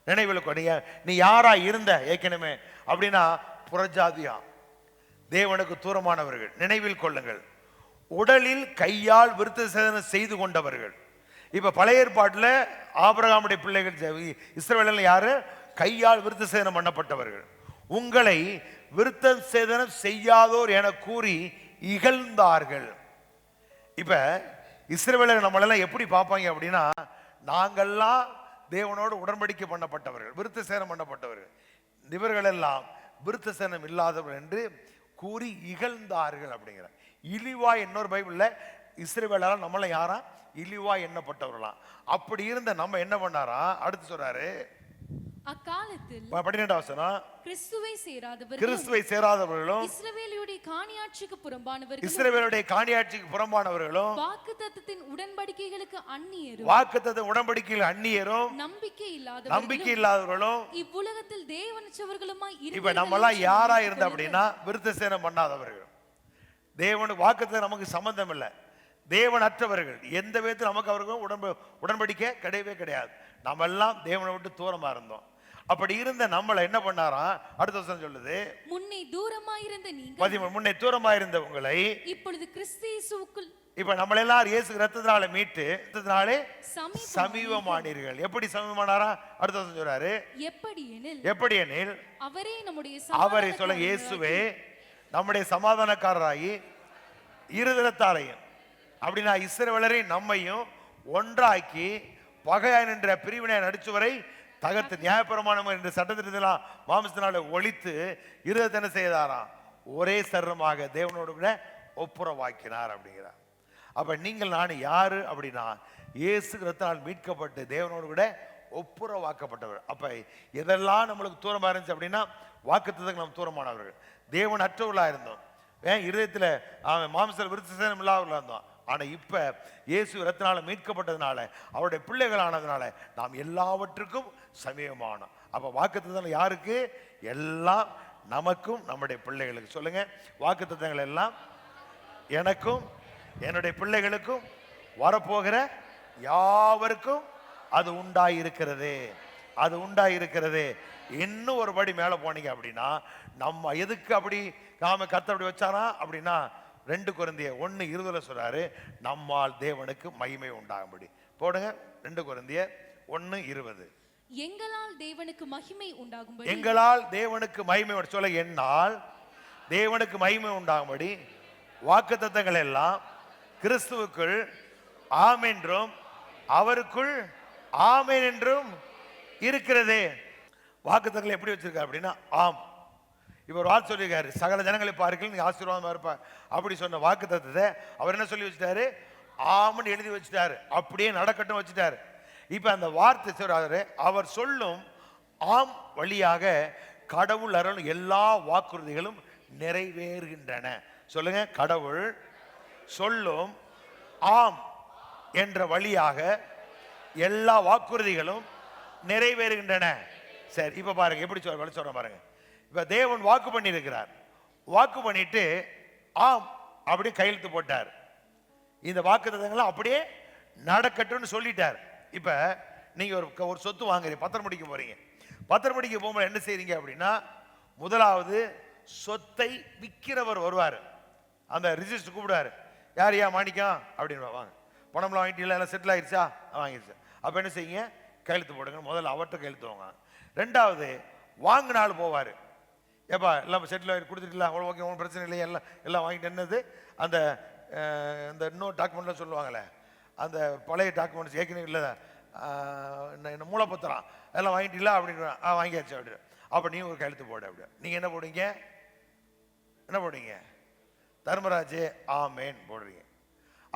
நினைவில் நீ யாரா இருந்த ஏற்கனவே அப்படின்னா புறஜாதியா, தேவனுக்கு தூரமானவர்கள். நினைவில் கொள்ளுங்கள், உடலில் கையால் விருத்தசேதனம் செய்து கொண்டவர்கள். இப்ப பழைய ஏற்பாட்டில் ஆபிரகாமுடைய பிள்ளைகள் இஸ்ரவேலில் யாரு? கையால் விருத்தசேதனம் பண்ணப்பட்டவர்கள். உங்களை விருத்தசேதனம் செய்யாதோர் என கூறி இகழ்ந்தார்கள். இப்ப இஸ்ரவேலர் நம்மளெல்லாம் எப்படி பார்ப்பாங்க அப்படின்னா, நாங்கள்லாம் தேவனோடு உடன்படிக்கை பண்ணப்பட்டவர்கள், விருத்தசேதனம் பண்ணப்பட்டவர்கள், இவர்கள் எல்லாம் விருத்தசேதனம் இல்லாதவர்கள் என்று கூறி இகழ்ந்தார்கள் அப்படிங்கிற. இழிவா இன்னொரு பைபிள்ல இஸ்ரவேலர் நம்மள யாரா? இழிவா எண்ணப்பட்டவர்களாம். அப்படி இருந்த நம்ம என்ன பண்ணாரா? அடுத்து சொல்றாரு, அக்காலத்தில் 12 வசனம், கிறிஸ்துவை சேராதவர்களும் இஸ்ரவேலுடைய காணியாட்சிக்கு புறம்பானவர்களும் வாக்குத்தத்தத்தின் உடன்படிக்கைகளுக்கு அந்நியரும் நம்பிக்கை இல்லாதவர்களும் இவ்வுலகத்தில் தேவனற்றவர்களுமாய் இப்ப நம்ம எல்லாம் யாரா இருந்த அப்படின்னா விருத்தசேதனம் பண்ணாதவர்கள். தேவனுக்கு வாக்குத்தத்தம் நமக்கு சம்பந்தம் இல்லை, தேவன் அற்றவர்கள். எந்த விதத்தில் நமக்கு அவருக்கும் உடன்படிக்கை கிடையவே கிடையாது. நம்ம எல்லாம் தேவனை விட்டு தூரமா இருந்தோம். அப்படி இருந்த நம்மளை என்ன பண்ணாராம்? அடுத்த வசனம் சொல்லுது, முன்னே தூரமாயிருந்த நீங்கள், முன்னே தூரமாயிருந்த உங்களை இப்பொழுது கிறிஸ்து இயேசுவுக்குள், இப்ப நம்மள எல்லாம் இயேசு ரத்தத்தினால மீட்டு ரத்தத்தினாலே சமீபமானீர்கள். எப்படி சமீபமானாரா? அடுத்த வசனம் சொல்றாரு, எப்படி எனில் அவரை சொல்ல இயேசுவே நம்முடைய சமாதானக்காரராகி இருதரத்தாரையும், அப்படின்னா இஸ்ரவேலரை நம்மையும் ஒன்றாக்கி பகையாய் நின்ற பிரிவினை நடிச்சுவரை தகர்த்து நியாயப்பிரமாணம் என்ற சட்டத்திட்டத்தெல்லாம் மாம்சத்தினால ஒழித்து இருதத்தை என்ன செய்தாராம்? ஒரே சரமாக தேவனோடு கூட ஒப்புரவாக்கினார் அப்படிங்கிறார். அப்ப நீங்கள் நான் யாரு அப்படின்னா இயேசு கிறிஸ்துவால் மீட்கப்பட்டு தேவனோடு கூட ஒப்புரவாக்கப்பட்டவர். அப்ப எதெல்லாம் நம்மளுக்கு தூரமா இருந்துச்சு அப்படின்னா வாக்குத்தத்தத்துக்கு நம்ம தூரமானவர்கள், தேவன் அற்றவர்களா இருந்தோம், இருதயத்துல மாம்ச விருத்தசேதனம் இல்லாதவர்களா இருந்தோம். ஆனா இப்ப இயேசு ரத்தினால மீட்கப்பட்டதுனால, அவருடைய பிள்ளைகளானதுனால நாம் எல்லாவற்றுக்கும் சமீபமானோம். அப்ப வாக்குத்தத்தங்கள் யாருக்கு? எல்லாம் நமக்கும் நம்முடைய பிள்ளைகளுக்கு. சொல்லுங்க, வாக்குத்தத்தங்கள் எல்லாம் எனக்கும் என்னுடைய பிள்ளைகளுக்கும் வரப்போகிற யாவருக்கும் அது உண்டாயிருக்கிறது, அது உண்டாயிருக்கிறது. இன்னும் ஒரு படி மேல போனீங்க அப்படின்னா, நம்ம எதுக்கு அப்படி நாம கர்த்தர் அப்படி வச்சாரா அப்படின்னா 2 கொரிந்தியர் 1:20 சொல்றாரு, நம்மால் தேவனுக்கு மகிமை உண்டாகும்படி. போடுங்க 2 கொரிந்தியர் 1:20. எங்களால் தேவனுக்கு மகிமை உண்டாகும்படி, எங்களால் தேவனுக்கு மகிமை சொல்ல, என்னால் தேவனுக்கு மகிமை உண்டாகும்படி வாக்குத்தத்தங்கள் எல்லாம் கிறிஸ்துவுக்குள் ஆம் என்றும் அவருக்குள் ஆமென் என்றும் இருக்கிறது. வாக்குத்தத்தங்கள் எப்படி வச்சிருக்காரு அப்படின்னா ஆம். இப்ப ஒரு வார்த்தை சொல்லியிருக்காரு, சகல ஜனங்களை பார்க்கல நீங்க ஆசீர்வாதமா இருப்ப அப்படி சொன்ன வாக்குத்தத்தத்தை அவர் என்ன சொல்லி வச்சுட்டாரு? ஆம்னு எழுதி வச்சுட்டாரு, அப்படியே நடக்கட்டும் வச்சுட்டாரு. இப்ப அந்த வார்த்தை சொல்றாரு, அவர் சொல்லும் ஆம் வழியாக கடவுள் அருளும் எல்லா வாக்குறுதிகளும் நிறைவேறுகின்றன. சொல்லுங்க, கடவுள் சொல்லும் ஆம் என்ற வழியாக எல்லா வாக்குறுதிகளும் நிறைவேறுகின்றன. சரி, இப்ப பாருங்க எப்படி சொல்ற பாருங்க. இப்ப தேவன் வாக்கு பண்ணி இருக்கிறார், வாக்கு பண்ணிட்டு ஆம் அப்படி கையெழுத்து போட்டார். இந்த வாக்குத்தத்தங்களை அப்படியே நடக்கட்டும்னு சொல்லிட்டார். இப்ப நீங்க ஒரு சொத்து வாங்குறீங்க, பத்திரம் முடிக்க போறீங்க. பத்திரம் முடிக்க போகும்போது என்ன செய்றீங்க அப்படின்னா, முதலாவது சொத்தை விற்கிறவர் வருவார், அந்த ரிஜிஸ்டர் கூப்பிடுவாரு, யார் யா மாணிக்கம் அப்படின்னு, வாங்க பணம்லாம் வாங்கிட்டீங்களா, எல்லாம் செட்டில் ஆயிடுச்சா? வாங்கிடுச்சு. அப்ப என்ன செய்யுங்க, கையெழுத்து போடுங்க. முதல்ல அவர்கிட்ட கையெழுத்து வாங்க. ரெண்டாவது வாங்கினாலும் போவார், ஏப்பா எல்லாம் செட்டில் ஆகி கொடுத்துருக்கலாம், அவ்வளோ ஓகே, ஒன்றும் பிரச்சனை இல்லை, எல்லாம் வாங்கிட்டு என்னது அந்த இந்த இன்னொரு டாக்குமெண்ட்லாம் சொல்லுவாங்களே, அந்த பழைய டாக்குமெண்ட்ஸ் ஏற்கனவே இல்லை, என்ன மூலப்பத்திரம் எல்லாம் வாங்கிட்டீங்களா அப்படின்னு, வாங்கியாச்சு அப்படின்னு. அப்போ நீ ஒரு கையெழுத்து போடு அப்படி. நீங்கள் என்ன போடுவீங்க? என்ன போடுவீங்க? தர்மராஜ் ஆமேன் போடுறீங்க.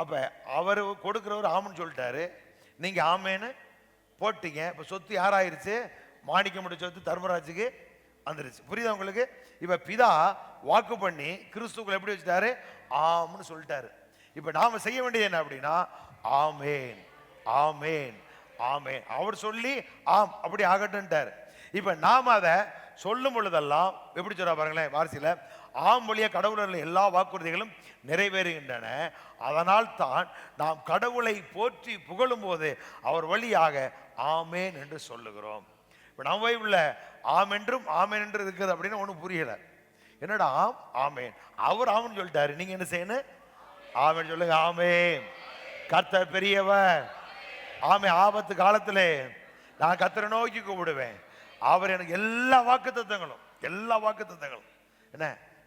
அப்ப அவர் கொடுக்கிறவர் ஆமன்னு சொல்லிட்டாரு, நீங்க ஆமேன்னு போட்டீங்க. இப்ப சொத்து யாராயிருச்சு? மாணிக்க முடிய சொத்து தர்மராஜுக்கு வந்துருச்சு. புரியுதா உங்களுக்கு? இப்ப பிதா வாக்கு பண்ணி கிறிஸ்துக்குள்ள எப்படி வச்சுட்டாரு? ஆம்னு சொல்லிட்டாரு. இப்ப நாம செய்ய வேண்டியது என்ன அப்படின்னா, ஆமேன் ஆமேன் ஆமேன். அவர் சொல்லி ஆம் அப்படி ஆகட்டும்ட்டாரு. இப்ப நாம அதை சொல்லும் பொழுதெல்லாம் எப்படி சொல்றா பாருங்களேன், வாரிசில ஆம் வழியா கடவுளர்கள் எல்லா வாக்குறுதிகளும் நிறைவேறுகின்றன. அதனால் தான் நாம் கடவுளை போற்றி புகழும் போது அவர் வழியாக ஆமேன் என்று சொல்லுகிறோம். இப்ப நம்ம உள்ள ஆம் என்றும் ஆமேன் என்று இருக்குது அப்படின்னு ஒன்றும் புரியல. என்னடா ஆம் ஆமேன், அவர் ஆமன் சொல்லிட்டாரு, நீங்க என்ன செய்யணும்? ஆமேன் சொல்லுங்க. ஆமேன். கர்த்தர் பெரியவர். ஆமே. ஆபத்து காலத்திலே நான் கர்த்தரை நோக்கி கூப்பிடுவேன், அவர் எனக்கு எல்லா வாக்குத்தத்தங்களும் என்ன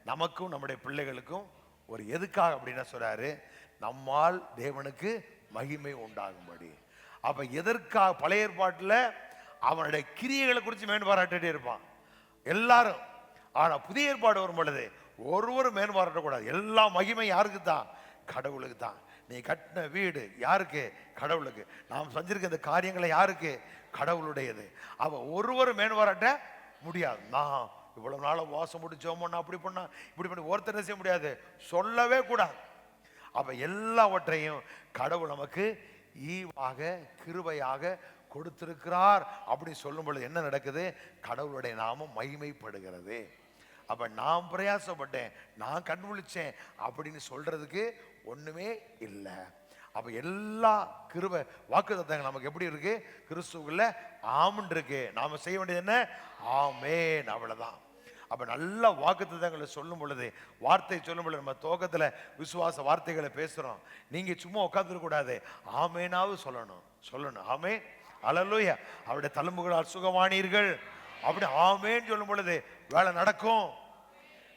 நமக்கும் நம்முடைய பிள்ளைகளுக்கும் ஒரு எதுக்காக அப்படின்னு சொல்றாரு, நம்மால் தேவனுக்கு மகிமை உண்டாகும்படி. அப்ப எதற்காக? பழைய ஏற்பாட்டில் அவனுடைய கிரியைகளை குறித்து மேன்பாராட்டே இருப்பான் எல்லாரும். ஆனா புதிய ஏற்பாடு வரும் பொழுது ஒருவரும் மேன்பாராட்டக்கூடாது. எல்லா மகிமை யாருக்கு தான்? கடவுளுக்கு தான். நீ கட்டின வீடு யாருக்கு? கடவுளுக்கு. நாம் செஞ்சிருக்க இந்த காரியங்களை யாருக்கு? கடவுளுடையது. அவ ஒருவரும் மேன்பாராட்ட முடியாது. நான் இவ்வளவு நாள வாசம் முடிச்சோமோ, அப்படி பண்ணா இப்படி பண்ணி ஒருத்தர் செய்ய முடியாது, சொல்லவே கூடாது. அப்ப எல்லாவற்றையும் கடவுள் நமக்கு ஈவாக கிருபையாக கொடுத்திருக்கிறார் அப்படி சொல்லும் பொழுது என்ன நடக்குது? கடவுளுடைய நாமம் மகிமைப்படுகிறது. அப்ப நான் பிரயாசப்பட்டேன், நான் கண்டுபிடிச்சேன் அப்படின்னு சொல்றதுக்கு ஒண்ணுமே இல்லை. அப்ப எல்லா கிருபை வாக்குத்தத்தங்கள் நமக்கு எப்படி இருக்கு? கிறிஸ்துவுக்குள்ள ஆமன் இருக்கு. நாம செய்ய வேண்டியது என்ன? ஆமேன், அவ்வளவுதான். அப்ப நல்ல வாக்குத்தத்தங்களை சொல்லும் பொழுது, வார்த்தை சொல்லும் பொழுது நம்ம துவக்கத்துல விசுவாச வார்த்தைகளை பேசுறோம். நீங்க சும்மா உட்கார்ந்துருக்க கூடாது, ஆமேனாவது சொல்லணும். ஆமேன், அல்லேலூயா. அவருடைய தழும்புகளால் சுகமானீர்கள் அப்படி ஆமேன்னு சொல்லும் பொழுது வேலை நடக்கும்.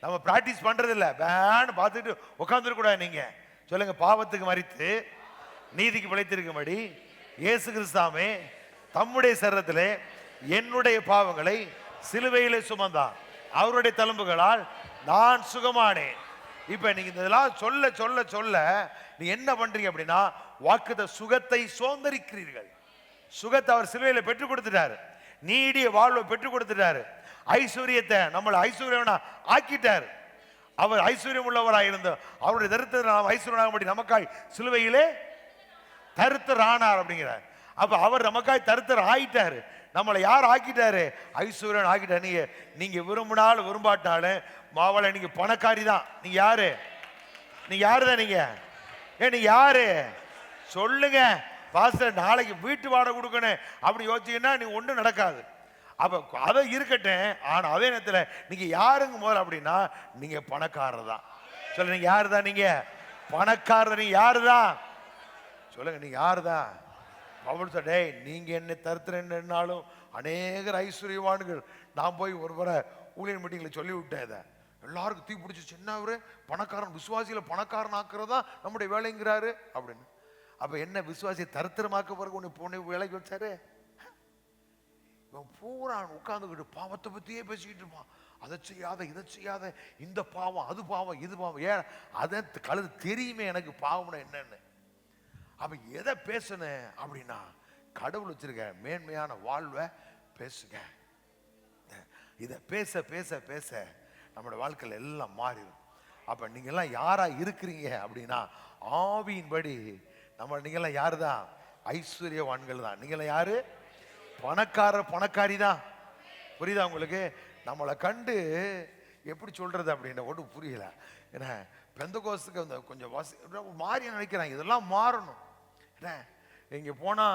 நம்ம பிராக்டிஸ் பண்றது இல்ல, வேன்னு பார்த்துட்டு உட்கார்ந்துருக்க கூடாது. நீங்க சொல்லுங்க, பாவத்துக்கு மரித்து நீதிக்கு பிழைத்திருக்கும்படி இயேசு கிறிஸ்தாமே தம்முடைய சரீரத்திலே என்னுடைய பாவங்களை சிலுவையிலே சுமந்தார், அவருடைய தழும்புகளால் நான் சுகமானேன். இப்ப நீங்க இதெல்லாம் சொல்ல சொல்ல சொல்ல நீ என்ன பண்றீங்க அப்படின்னா, வாக்குத்த சுகத்தை சோந்தரிக்கிறீர்கள். சுகத்தை அவர் சிலுவையில பெற்றுக் கொடுத்துட்டாரு, நீடிய வாழ்வை பெற்றுக் கொடுத்துட்டாரு, ஐஸ்வர்யத்தை நம்மளை ஐஸ்வர்யவனா ஆக்கிட்டாரு. அவர் ஐஸ்வர்யம் உள்ளவராக இருந்தோம், அவருடைய தரித்திரத்தை நாம் ஐஸ்வர்யனாகும்படி நமக்காய் சிலுவையிலே தரித்திர ஆனார் அப்படிங்கிறார். அப்ப அவர் நமக்காய் தரித்திர ஆயிட்டாரு. நம்மளை யார் ஆக்கிட்டாரு? ஐஸ்வர்யன் ஆக்கிட்டாரு. நீங்க விரும்பினாலும் விரும்பாட்டாலும் மாவளை நீங்க பணக்காரி தான். நீங்க யாரு? நீங்க யாருதான்? நீங்க நீங்க யாரு சொல்லுங்க. பாஸ்டர் நாளைக்கு வீட்டு வாடகை கொடுக்கணும் அப்படி யோசிச்சீங்கன்னா நீ ஒன்றும் நடக்காது. அப்ப அதை இருக்கட்டும். ஆனா அதே நேரத்தில் நீங்க யாருங்க முதல்ல அப்படின்னா, நீங்க பணக்காரர் தான். சொல்லுங்க, நீங்க யாரு தான்? நீங்க பணக்காரர். நீங்க யாரு தான்? சொல்லுங்க, நீங்க யாரு தான்? பவுல் சொல்றே, நீங்க என்ன தருத்திரன்னாலும் அநேகர் ஐஸ்வர்யவான்கள். நான் போய் ஒரு முறை ஊழியர் மீட்டிங்ல சொல்லி விட்டேன், இதை எல்லாருக்கும் தீ பிடிச்சி, சின்னவரு பணக்காரன், விசுவாசியில பணக்காரன் ஆக்குறதா நம்முடைய வேலைங்கிறாரு அப்படின்னு. அப்ப என்ன விசுவாசியை தரித்திரமாக்க பிறகு உன்னை பொண்ணு வேலைக்கு வச்சாரு? பூரா உட்கார்ந்துக்கிட்டு பாவத்தை பத்தியே பேசிக்கிட்டு இருப்பான். அதை செய்யாத, இதை செய்யாத, இந்த பாவம், அது பாவம், இது பாவம். ஏன் அதை கழுது தெரியுமே எனக்கு பாவம்னா என்னன்னு. அப்ப எதை பேசணும் அப்படின்னா, கடவுள் வச்சிருக்க மேன்மையான வாழ்வை பேசுங்க. இதை பேச பேச பேச நம்மளோட வாழ்க்கையில் எல்லாம் மாறிடும். அப்ப நீங்க எல்லாம் யாரா இருக்கிறீங்க அப்படின்னா, ஆவியின்படி நீங்கெல்லாம் யாரு தான்? ஐஸ்வர்யவான்கள் தான். நீங்களாம் யாரு? பணக்காரி தான். புரியுதா உங்களுக்கு? நம்மளை கண்டு எப்படி சொல்றது அப்படின்னு ஒன்றும் புரியல. ஏன்னா பெந்தகோஸ்துக்கு அந்த கொஞ்சம் மாறி நினைக்கிறாங்க, இதெல்லாம் மாறணும். என்ன இங்க போனா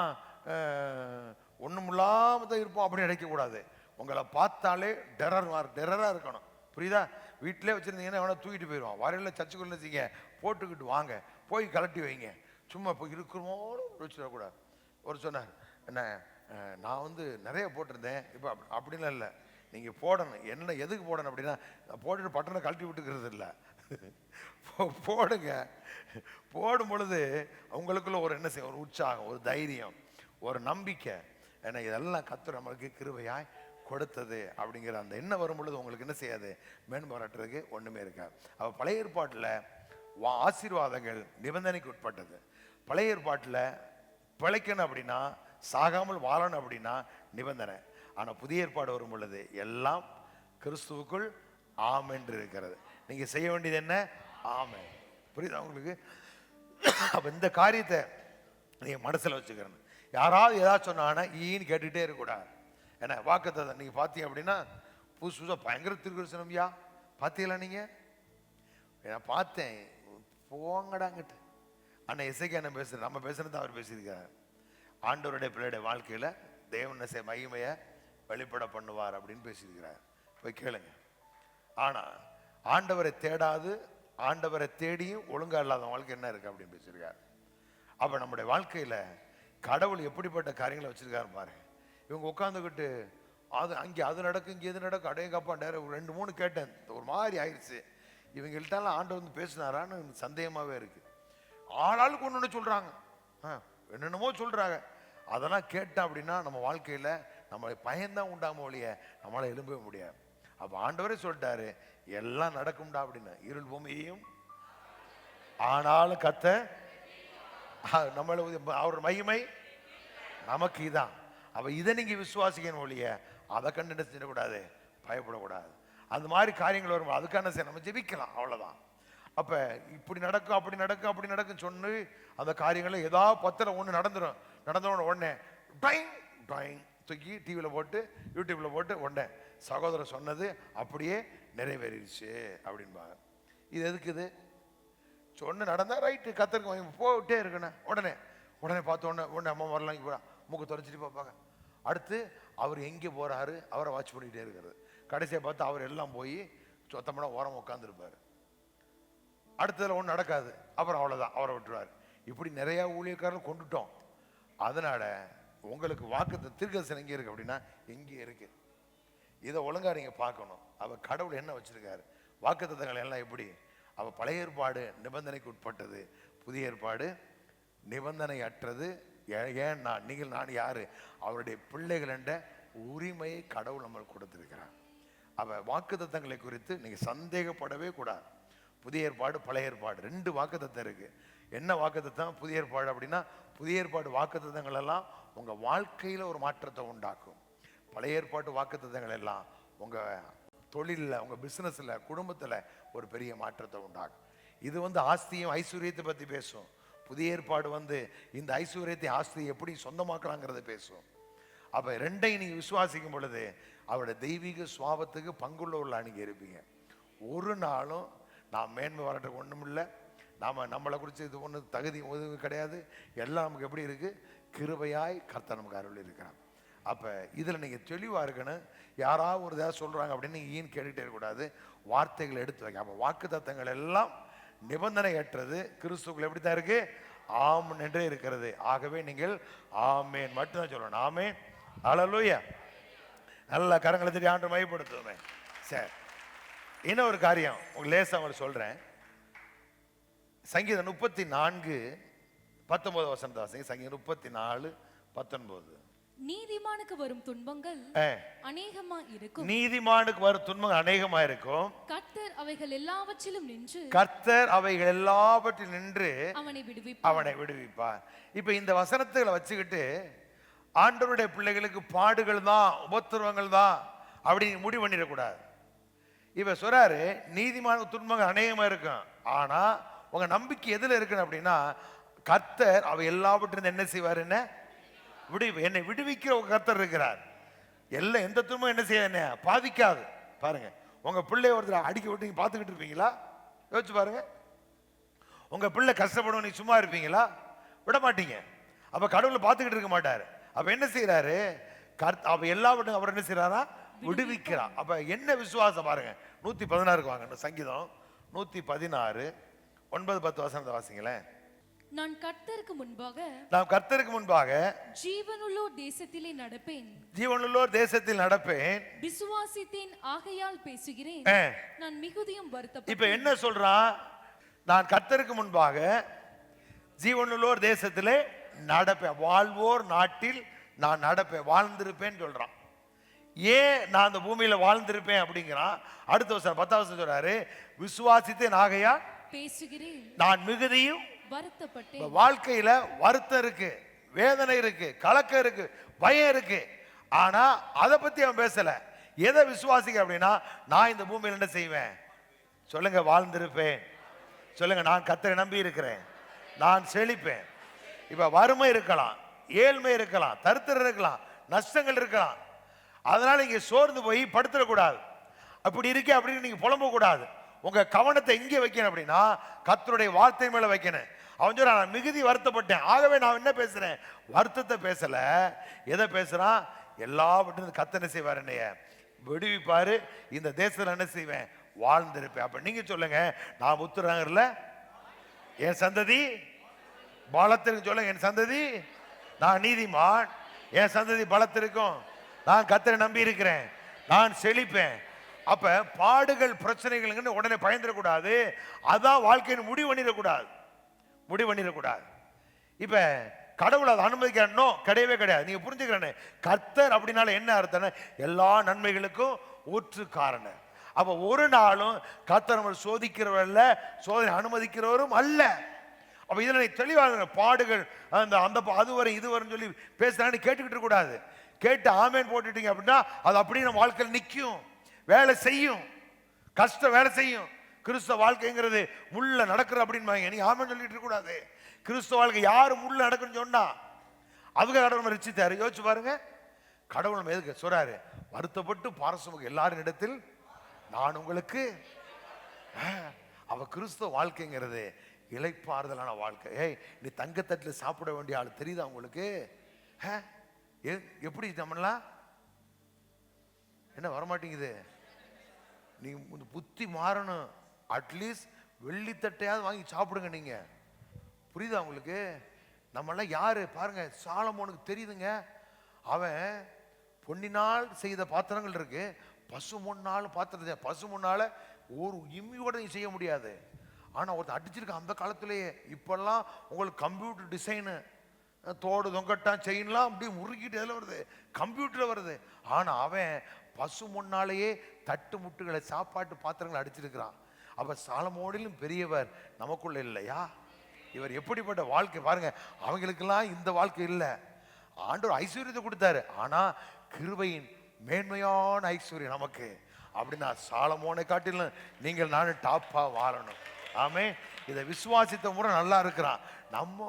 ஒண்ணும் இல்லாம தான் இருப்போம் அப்படின்னு நினைக்கக்கூடாது. உங்களை பார்த்தாலே டெரரா இருக்கணும். புரியுதா? வீட்டிலே வச்சிருந்தீங்கன்னா எவனா தூக்கிட்டு போயிடுவான். வரையில சர்ச்சுக்குள்ள வச்சிங்க, போட்டுக்கிட்டு வாங்க, போய் கலட்டி வைங்க. சும்மா போய் இருக்கிறோமோடு வச்சுடக்கூடாது. ஒரு சொன்னார், என்ன நான் நிறைய போட்டிருந்தேன், இப்போ அப்படின்லாம் இல்லை, நீங்கள் போடணும். என்ன எதுக்கு போடணும் அப்படின்னா, போட்டுட்டு பட்டனை கழட்டி விட்டுக்கிறது இல்லை, போடுங்க. போடும் பொழுது உங்களுக்குள்ள ஒரு என்ன செய்யும், ஒரு உற்சாகம், ஒரு தைரியம், ஒரு நம்பிக்கை. ஏன்னா இதெல்லாம் கர்த்தர் நம்மளுக்கு கிருபையாய் கொடுத்தது அப்படிங்கிற அந்த எண்ணம் வரும் பொழுது உங்களுக்கு என்ன செய்யாது? மேன்பாராட்டுறதுக்கு ஒன்றுமே இருக்காது. அப்போ பழைய ஏற்பாட்டில் ஆசீர்வாதங்கள் நிபந்தனைக்கு உட்பட்டது. பழைய ஏற்பாட்டில் பிழைக்கணும் அப்படின்னா, சாகாமல் வாழணும் அப்படின்னா நிபந்தனை. ஆனா புதிய ஏற்பாடு வரும் பொழுது எல்லாம் கிறிஸ்துவுக்குள் ஆம் என்று இருக்கிறது. நீங்க செய்ய வேண்டியது என்ன? ஆமென். புரியுதா உங்களுக்கு? அப்ப இந்த காரியத்தை நீங்க மனசுல வச்சுக்கிறேன். யாராவது ஏதாவது சொன்னாங்கன்னா ஈன்னு கேட்டுக்கிட்டே இருக்கக்கூடாது. ஏன்னா வாக்குத்தத்தம் நீங்க பார்த்தீங்க அப்படின்னா புதுசு புதுசாக பயங்கர திருக்கரிசனம்யா பார்த்தீங்களா நீங்க? நான் பார்த்தேன். போங்கடாங்கிட்டு அண்ணன் இசைக்கு அண்ணன் பேசுறேன். நம்ம பேசுறது அவர் பேசியிருக்காரு. ஆண்டவருடைய பிள்ளையுடைய வாழ்க்கையில தேவன் மகிமையை வெளிப்பட பண்ணுவார் அப்படின்னு பேசியிருக்கிறார். போய் கேளுங்க. ஆனா ஆண்டவரை தேடாது ஆண்டவரை தேடியும் ஒழுங்கா இல்லாத வாழ்க்கை என்ன இருக்கு அப்படின்னு பேசியிருக்காரு. அப்ப நம்முடைய வாழ்க்கையில கடவுள் எப்படிப்பட்ட காரியங்களை வச்சிருக்காரு பாருங்க. இவங்க உட்காந்துக்கிட்டு அது அங்கே அது நடக்கும் இங்கே எது நடக்கும் அடையங்கப்பா நேரம் 2-3 கேட்டேன். ஒரு மாதிரி ஆயிடுச்சு. இவங்கள்ட்டாலும் ஆண்டவர் வந்து பேசினாரான்னு சந்தேகமாவே இருக்கு. ஆளாளுக்கு ஒன்று சொல்றாங்க, என்னென்னமோ சொல்றாங்க. அதெல்லாம் கேட்டேன் அப்படின்னா நம்ம வாழ்க்கையில நம்மளை பயன்தான் உண்டாம ஒழிய நம்மளால எழும்பவே முடியாது. அப்ப ஆண்டவரே சொல்லிட்டாரு எல்லாம் நடக்கும்டா அப்படின்னு. இருள் பூமியையும் ஆனாலும் கத்த நம்மள அவர் மகிமை நமக்கு இதான். அப்ப இதை நீங்க விசுவாசிக்கணும் ஒழிய அதை கண்டு என்ன செய்யக்கூடாது, பயப்படக்கூடாது. அந்த மாதிரி காரியங்கள் வரும். அதுக்கான நம்ம ஜெபிக்கலாம், அவ்வளவுதான். அப்ப இப்படி நடக்கும் அப்படி நடக்கும் அப்படி நடக்கும் சொன்னு அந்த காரியங்கள் ஏதாவது 10ல் 1 நடந்துடும். உடனே ட்ராயிங் ட்ராயிங் தூக்கி டிவியில் போட்டு யூடியூப்ல போட்டு உடனே சகோதரர் சொன்னது அப்படியே நிறைவேறிடுச்சு அப்படின்பாங்க. இது எதுக்கு? இது சொன்ன நடந்தா ரைட்டு, கத்தருக்கு போட்டே இருக்கணும். உடனே பார்த்த உடனே அம்மா வரலாம் இங்கே போகிறா மூக்கு தொடச்சிட்டு பார்ப்பாங்க. அடுத்து அவர் எங்கே போறாரு அவரை வாட்ச் பண்ணிக்கிட்டே இருக்கிறது. கடைசியை பார்த்து அவர் எல்லாம் போய் சொத்தமடா ஓரம் உட்காந்துருப்பாரு. அடுத்ததில் ஒன்றும் நடக்காது. அப்புறம் அவ்வளோதான், அவரை விட்டுருவார். இப்படி நிறையா ஊழியக்காரர்கள் கொண்டுட்டோம். அதனால உங்களுக்கு வாக்கு தீர்க்கதரிசனம் எங்கே இருக்கு அப்படின்னா எங்கே இருக்கு? இதை ஒழுங்கா நீங்க பார்க்கணும். அவ கடவுள் என்ன வச்சிருக்காரு, வாக்குத்தத்தங்கள் எல்லாம் எப்படி? அவ பழைய ஏற்பாடு நிபந்தனைக்கு உட்பட்டது, புதிய ஏற்பாடு நிபந்தனை அற்றது. ஏன்னா நீங்கள் நான் யாரு? அவருடைய பிள்ளைகள் என்ற உரிமையை கடவுள் நம்மளுக்கு கொடுத்திருக்கிறார். அவ வாக்குத்தத்தங்களை குறித்து நீங்க சந்தேகப்படவே கூடாது. புதிய ஏற்பாடு பழைய ஏற்பாடு 2 வாக்குத்தத்தம் இருக்கு. என்ன வாக்குத்தத்தம்? புதிய ஏற்பாடு அப்படின்னா புதிய ஏற்பாடு வாக்குத்தத்தங்கள் எல்லாம் உங்க வாழ்க்கையில ஒரு மாற்றத்தை உண்டாக்கும். பழைய ஏற்பாட்டு வாக்குத்தத்தங்கள் எல்லாம் உங்க தொழிலில், உங்க பிசினஸ்ல, குடும்பத்துல ஒரு பெரிய மாற்றத்தை உண்டாகும். இது ஆஸ்தியும் ஐஸ்வர்யத்தை பத்தி பேசும். புதிய ஏற்பாடு இந்த ஐஸ்வர்யத்தை ஆஸ்தியை எப்படி சொந்தமாக்கலாங்கிறத பேசும். அப்ப 2ஐயும் நீங்க விசுவாசிக்கும் பொழுது அவருடைய தெய்வீக சுவாபத்துக்கு பங்குள்ளவர்களா நீங்க இருப்பீங்க. ஒரு நாளும் நாம் மேன்மை வரட்டுக்கு ஒண்ணும் இல்லை, நம்மளை குறித்து இது ஒன்று தகுதி உதவி கிடையாது. எல்லாம் நமக்கு எப்படி இருக்கு? கிருபையாய் கர்த்தர் நமக்கு அருள் இருக்கிறான். அப்ப இதுல நீங்க தெளிவா இருக்கணும். யாராவது ஒரு ஏதாவது சொல்றாங்க அப்படின்னு நீங்க ஏன் கேட்டுட்டே இருக்கக்கூடாது. வார்த்தைகளை எடுத்து வைக்க. அப்ப வாக்கு தத்தங்கள் எல்லாம் நிபந்தனை ஏற்றது கிறிஸ்துக்குள் எப்படித்தான் இருக்கு? ஆம் என்றே இருக்கிறது. ஆகவே நீங்கள் ஆமேன் மட்டும்தான் சொல்லணும். ஆமேன், அல்லேலூயா. நல்ல கரங்களை தட்டி ஆண்டு மையப்படுத்துவோமே. சரி, இன்னொரு காரியம் உங்களுக்கு லேசா உங்களுக்கு சொல்றேன். சங்கீதம் 34:19 வசனத்தை வாசிங்க. சங்கீதம் 34:19. நீதிமானுக்கு வரும் துன்பங்கள் அநேகமா இருக்கும். நீதிமானுக்கு வரும் துன்பங்கள் அநேகமா இருக்கும். கர்த்தர் அவைகள் எல்லாவற்றிலும் நின்று அவனை விடுவிப்பார். இப்ப இந்த வசனத்துல வச்சுக்கிட்டு ஆண்டவருடைய பிள்ளைகளுக்கு பாடுகள் தான், உபத்திரவங்கள் தான் அப்படின்னு முடிவு பண்ணிடக்கூடாது. இப்ப சொல்றாரு நீதிமானுக்கு துன்பங்கள் அநேகமா இருக்கும். ஆனா உங்க நம்பிக்கை எதுல இருக்குன்னு அப்படின்னா கர்த்தர் அவை எல்லாவற்றிலும் என்ன செய்வார்? என்ன என்னை விடுவிக்கிற ஒரு கர்த்தர் இருக்கிறார். எல்லாம் எந்த துன்பம் என்ன செய்ய என்ன பாதிக்காது. பாருங்க, உங்க பிள்ளை ஒருத்தர் அடிக்க விட்டு நீங்க பார்த்துக்கிட்டு இருப்பீங்களா? யோசிச்சு பாருங்க. உங்க பிள்ளை கஷ்டப்படும், நீ சும்மா இருப்பீங்களா? விட மாட்டீங்க. அப்ப கடவுளை பார்த்துக்கிட்டு இருக்க மாட்டாரு. அப்ப என்ன செய்யறாரு? அவ எல்லாவற்றும் அவர் என்ன செய்யறாரா? விடுவிக்கிறார். அப்ப என்ன விசுவாசம் பாருங்க. 116 வாங்க. சங்கீதம் 116:9-10 வசனத்தை வாசிங்களேன். நான் கர்த்தருக்கு முன்பாக ஜீவனுள்ளோர் தேசத்தில் நடப்பேன், விசுவாசித்தேன் ஆகையால் பேசுகிறேன், நான் மிகுதியும் வருத்தப்பட்டேன். இப்ப என்ன சொல்றான்? நான் கர்த்தருக்கு முன்பாக ஜீவனுள்ளோர் தேசத்திலே நடப்பேன், வாழ்வோர் நாட்டில் நான் நடப்பேன், வாழ்ந்திருப்பேன் சொல்றான். ஏன் நான் அந்த பூமியில வாழ்ந்திருப்பேன் அப்படிங்கிறான். அடுத்த வருஷம் 10வது வருஷம் சொல்றாரு, விசுவாசித்தேன் ஆகையால் பேசுகிறேன். நான் மிகுதியும் வருத்தப்பட்டேன். வாழ்க்கையில வருத்தம் இருக்கு, வேதனை இருக்கு, கலக்கம் இருக்கு, பயம் இருக்கு. ஆனா அதை பத்தி அவன் பேசல. எதை விசுவாசிக்க அப்படின்னா, நான் இந்த பூமியில் என்ன செய்வேன் சொல்லுங்க? வாழ்ந்திருப்பேன். சொல்லுங்க, நான் கர்த்தரை நம்பி இருக்கிறேன், நான் செழிப்பேன். இப்ப வறுமை இருக்கலாம், ஏழ்மை இருக்கலாம், தரித்திரம் இருக்கலாம், நஷ்டங்கள் இருக்கலாம். அதனால இங்க சோர்ந்து போய் படுத்துடக்கூடாது. அப்படி இருக்கே அப்படின்னு நீங்க புலம்ப கூடாது. உங்க கவனத்தை எங்கே வைக்கணும் அப்படின்னா, கர்த்தருடைய வார்த்தை மேல வைக்கணும். அவன் சொல்ற, நான் மிகுதி வருத்தப்பட்டேன். ஆகவே நான் என்ன பேசுறேன்? வருத்தத்தை பேசல. எதை பேசுறான்? எல்லாவற்றும் கர்த்தர் என்ன செய்வார்? என்னைய விடுவிப்பாரு. இந்த தேசத்துல என்ன செய்வேன்? வாழ்ந்திருப்பேன். அப்ப நீங்க சொல்லுங்க, நான் முத்துறாங்கல்ல, என் சந்ததி பலத்திற்கு. சொல்லுங்க, என் சந்ததி, நான் நீதிமான், என் சந்ததி பலத்திற்கும், நான் கர்த்தரை நம்பி இருக்கிறேன், நான் செழிப்பேன். அப்ப பாடுகள் பிரச்சனைகள் உடனே பயந்துடக்கூடாது. அதான் வாழ்க்கையின் முடிவு பண்ணிடக்கூடாது, முடிவு பண்ணிடக்கூடாது. இப்ப கடவுள் அதை அனுமதிக்கிறனோ கிடையவே கிடையாது. நீங்க புரிஞ்சுக்கிறேன்னு, கர்த்தர் அப்படின்னால என்ன அர்த்தம்? எல்லா நன்மைகளுக்கும் ஊற்று காரணம். அப்ப ஒரு நாளும் கர்த்தர் நம்ம சோதிக்கிறவர் அல்ல, சோதனை அனுமதிக்கிறவரும் அல்ல. அப்ப இதுல தெளிவாக பாடுகள் அந்த அது வரும் இது வரும் சொல்லி பேசுறான்னு கேட்டுக்கிட்டு கூடாது. கேட்டு ஆமேன் போட்டுட்டீங்க அப்படின்னா அது அப்படியே நம்ம வாழ்க்கையில் நிற்கும், வேலை செய்யும், கஷ்டம் வேலை செய்யும். கிறிஸ்தவ வாழ்க்கைங்கிறது முள்ள நடக்குது அப்படின்னு நீங்க ஆமேன் சொல்லிட்டு இருக்க கூடாது. கிறிஸ்தவ வாழ்க்கை யாரு முள்ள நடக்குன்னு சொன்னா அவங்க கடவுள் ரட்சித்தாரு. யோசிச்சு பாருங்க, கடவுள் எதுக்கு சொல்றாரு? வருத்தப்பட்டு பாரசமுக எல்லாரும் இடத்தில் நான் உங்களுக்கு. அவ கிறிஸ்தவ வாழ்க்கைங்கிறது இளைப்பாறுதலான வாழ்க்கை. ஏய், நீ தங்கத்தட்டில் சாப்பிட வேண்டிய ஆள் தெரியுதா உங்களுக்கு? எப்படி நம்மளாம் என்ன வரமாட்டேங்குது? நீ புத்தி மாறணும். அட்லீஸ்ட் வெள்ளித்தட்டையாவது வாங்கி சாப்பிடுங்க நீங்க. புரியுதா உங்களுக்கு? நம்மளாம் யாரு பாருங்க, சாலமோனுக்கு தெரியுதுங்க. அவன் பொன்னினால் செய்த பாத்திரங்கள் இருக்கு, பசு முன்னாலும் பாத்திரத்தை பசு முன்னால ஒரு இம்மியோட நீ செய்ய முடியாது. ஆனா ஒருத்தர் அடிச்சிருக்க அந்த காலத்திலேயே. இப்பெல்லாம் உங்களுக்கு கம்ப்யூட்டர் டிசைனு, தோடு தொங்கட்டான் செயின்லாம் அப்படியே முறுக்கிட்டு எதில் வருது? கம்ப்யூட்டர் வருது. ஆனா அவன் பசு முன்னாலேயே தட்டு முட்டுகளை சாப்பாட்டு பாத்திரங்களை அடிச்சிருக்கிறான். அப்ப சாலமோனிலும் பெரியவர் நமக்குள்ள இல்லையா? இவர் எப்படிப்பட்ட வாழ்க்கை பாருங்க. அவங்களுக்கெல்லாம் இந்த வாழ்க்கை இல்லை. ஆண்டவர் ஐஸ்வர்யத்தை கொடுத்தாரு, ஆனா கிருபையின் மேன்மையான ஐஸ்வர்யம் நமக்கு. அப்படின்னா சாலமோனை காட்டிலும் நீங்கள் நானும் டாப்பா வாழணும். ஆமே, இதை விசுவாசித்த முறை நல்லா இருக்கிறான். நம்ம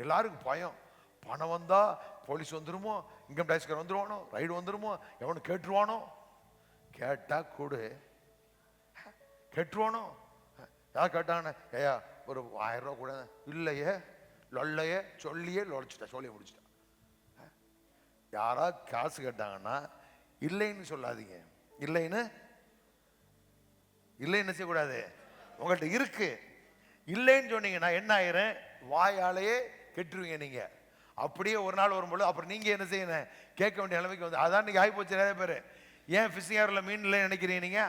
எல்லாருக்கும் பயம். பணம் வந்தா போலீஸ் வந்துருமோ, இன்கம் டேக்ஸ்காரர் வந்துருவானோ, ரைடு வந்துருமோ, எவனு கேட்டுருவானோ, கேட்டா கொடு, கேட்டுருவானோ. யார் கேட்டாங்கன்னு, ஏயா ஒரு 1000 ரூபா கூட இல்லையே, லொல்லையே சொல்லியே லொழிச்சிட்டா, சொல்லியே முடிச்சிட்டா. யாரா காசு கேட்டாங்கன்னா இல்லைன்னு சொல்லாதீங்க. இல்லைன்னு இல்லைன்னு செய்யக்கூடாது. உங்கள்கிட்ட இருக்கு, இல்லைன்னு சொன்னீங்கன்னா என்ன ஆயிரும்? வாயாலேயே கெட்டுருவீங்க நீங்க. அப்படியே ஒரு நாள் வரும்போது அப்புறம் நீங்க என்ன செய்யணும்? கேட்க வேண்டிய நிலைமைக்கு வந்து. அதான் நீங்க ஆகி போச்சு நிறைய பேர். ஏன் ஃபிஷிங் ஏரில் மீன் இல்லைன்னு நினைக்கிறீங்க நீங்க?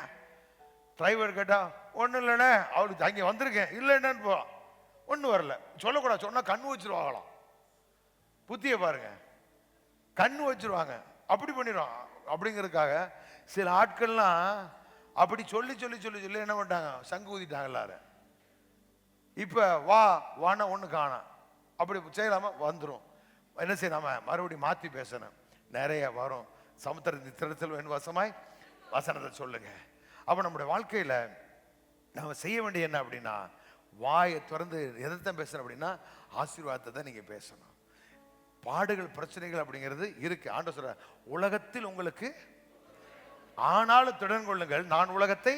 டிரைவர் கேட்டா ஒன்றும் இல்லைண்ணே, அவளுக்கு அங்கே வந்திருக்கேன், இல்லை என்னன்னு போ, ஒன்றும் வரல சொல்லக்கூடாது. சொன்னா கண்ணு வச்சிருவாங்களாம். புத்திய பாருங்க, கண்ணு வச்சிருவாங்க. அப்படி பண்ணிடுவாங்க. அப்படிங்கிறதுக்காக சில ஆட்கள்லாம் அப்படி சொல்லி சொல்லி சொல்லி சொல்லி என்ன பண்ணிட்டாங்க? சங்கு ஊதிட்டாங்க எல்லாரும். இப்ப வா வானா ஒண்ணு காணோம். அப்படி செய்யலாம வந்துடும். என்ன செய்யலாம மறுபடியும் மாத்தி பேசணும். நிறைய வரும். சமுத்திரத்தின் திறத்தில் என் வசமாய் வசனத்தை சொல்லுங்க. அப்ப நம்முடைய வாழ்க்கையில நாம செய்ய வேண்டிய என்ன அப்படின்னா, வாயை திறந்து எதைத்தான் பேசணும் அப்படின்னா ஆசீர்வாதத்தை தான் நீங்க பேசணும். பாடுகள் பிரச்சனைகள் அப்படிங்கிறது இருக்கு. ஆண்டவர் சொல்ற, உலகத்தில் உங்களுக்கு ஆனாலும் திடன் கொள்ளுங்கள், நான் உலகத்தை.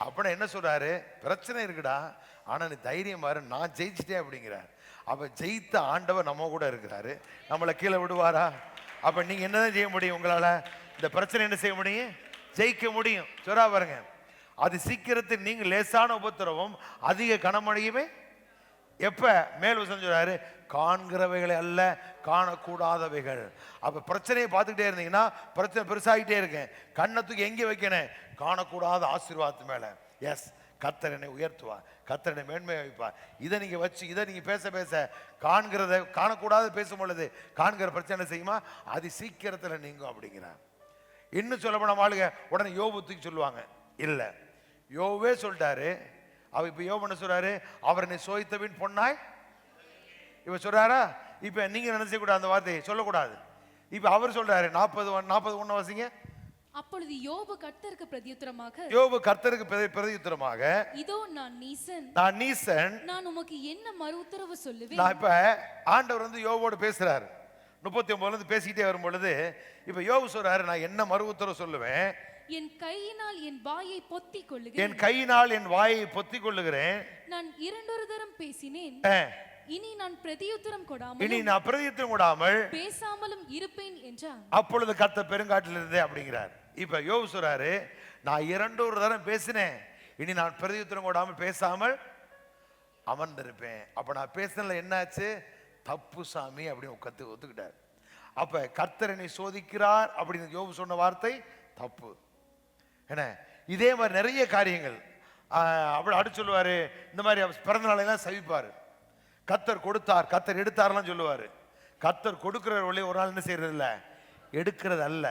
அப்படின்னா என்ன சொல்றாரு? பிரச்சனை இருக்குடா, ஆனா நீ தைரியம் பாரு, நான் ஜெயிச்சிட்டேன் அப்படிங்கிறார். அப்ப ஜெயித்த ஆண்டவர் நம்ம கூட இருக்கிறாரு, நம்மளை கீழே விடுவாரா? அப்ப நீங்க என்னதான் செய்ய முடியும்? உங்களால இந்த பிரச்சனை என்ன செய்ய முடியும்? ஜெயிக்க முடியும். சொல்றா பாருங்க, அது சீக்கிரத்தில் நீங்க லேசான உபத்திரவும் அதிக கனமழையுமே. எப்ப மேல் வசனம் சொல்றாரு? காண்கிறவைகளை அல்ல, காணக்கூடாதவைகள். அப்ப பிரச்சனையை பார்த்துக்கிட்டே இருந்தீங்கன்னா பிரச்சனை பெருசாகிட்டே இருக்கேன். கண்ணை தூக்கி எங்கே வைக்கணும்? காணக்கூடாத ஆசீர்வாதத்து மேல. எஸ், கர்த்தர் என்னை உயர்த்துவார், கர்த்தர் என்னை மேன்மையை வைப்பார். இதை நீங்க வச்சு இதை நீங்க பேச பேச காண்கிறத காணக்கூடாத பேசும் பொழுது காண்கிற பிரச்சனை செய்யுமா? அது சீக்கிரத்தில் நீங்கும் அப்படிங்கிறார். இன்னும் சொல்ல போன ஆளுங்க உடனே யோபு தூக்கி சொல்லுவாங்க. இல்ல, யோவே சொல்லிட்டாரு, அவ இப்ப யோபு என்ன சொல்றாரு? அவர் என்னை சோதித்தபின் பொன்னாய் இப்ப சொல்றாரா? இப்ப நீங்க நினைச்ச கூட அந்த வார்த்தையை சொல்லக்கூடாது. இப்ப அவர் சொல்றாரு 40:41 வாசிங்க. அப்பொழுது யோபு கர்த்தருக்கு பிரதியுத்தரமாக, யோபு கர்த்தருக்கு பிரதியுத்தரமாக, இதோ நான் நீசன், நான் உமக்கு என்ன மறு உத்தரவு சொல்லுவேன்? நான் இப்ப ஆண்டவர் வந்து யோபோடு பேசுறாரு. 39 இருந்து பேசிக்கிட்டே வரும் பொழுது இப்ப யோபு சொல்றாரு, நான் என்ன மறு உத்தரவு சொல்லுவேன்? என் கையினால் என் வாயை பொத்திக் கொள்ளுகிறேன். என் கையினால் என் வாயை பொத்திக் கொள்ளுகிறேன். நான் 2 தரம் பேசினேன். இனி நான் பிரதியுத்தரம் கொடாமல் பேசாமலும் இருப்பேன் என்றார். அப்பொழுது கர்த்தர் பெருங்காற்றில் இருந்தே அப்படிங்கிறார். இப்ப யோபு சொல்றாரு, நான் 2 தரம் பேசினேன், இனி நான் பிரதியுத்தரம் கொடாமல் பேசாமல் அமர்ந்திருப்பேன். அப்ப நான் பேசினதுல என்னாச்சு? தப்பு சாமி அப்படின்னு ஒத்துக்கிட்டார். அப்ப கர்த்தர் என்னை சோதிக்கிறார் அப்படின்னு யோபு சொன்ன வார்த்தை தப்பு. என்ன இதே மாதிரி நிறைய காரியங்கள் அப்படி அடுத்து சொல்லுவாரு. இந்த மாதிரி பிறந்த நாளெல்லாம் சவிப்பாரு. கர்த்தர் கொடுத்தார், கர்த்தர் எடுத்தார்லாம் சொல்லுவாரு. கர்த்தர் கொடுக்கிற வழி ஒரு நாள் என்ன செய்யறது இல்ல, எடுக்கிறது அல்ல.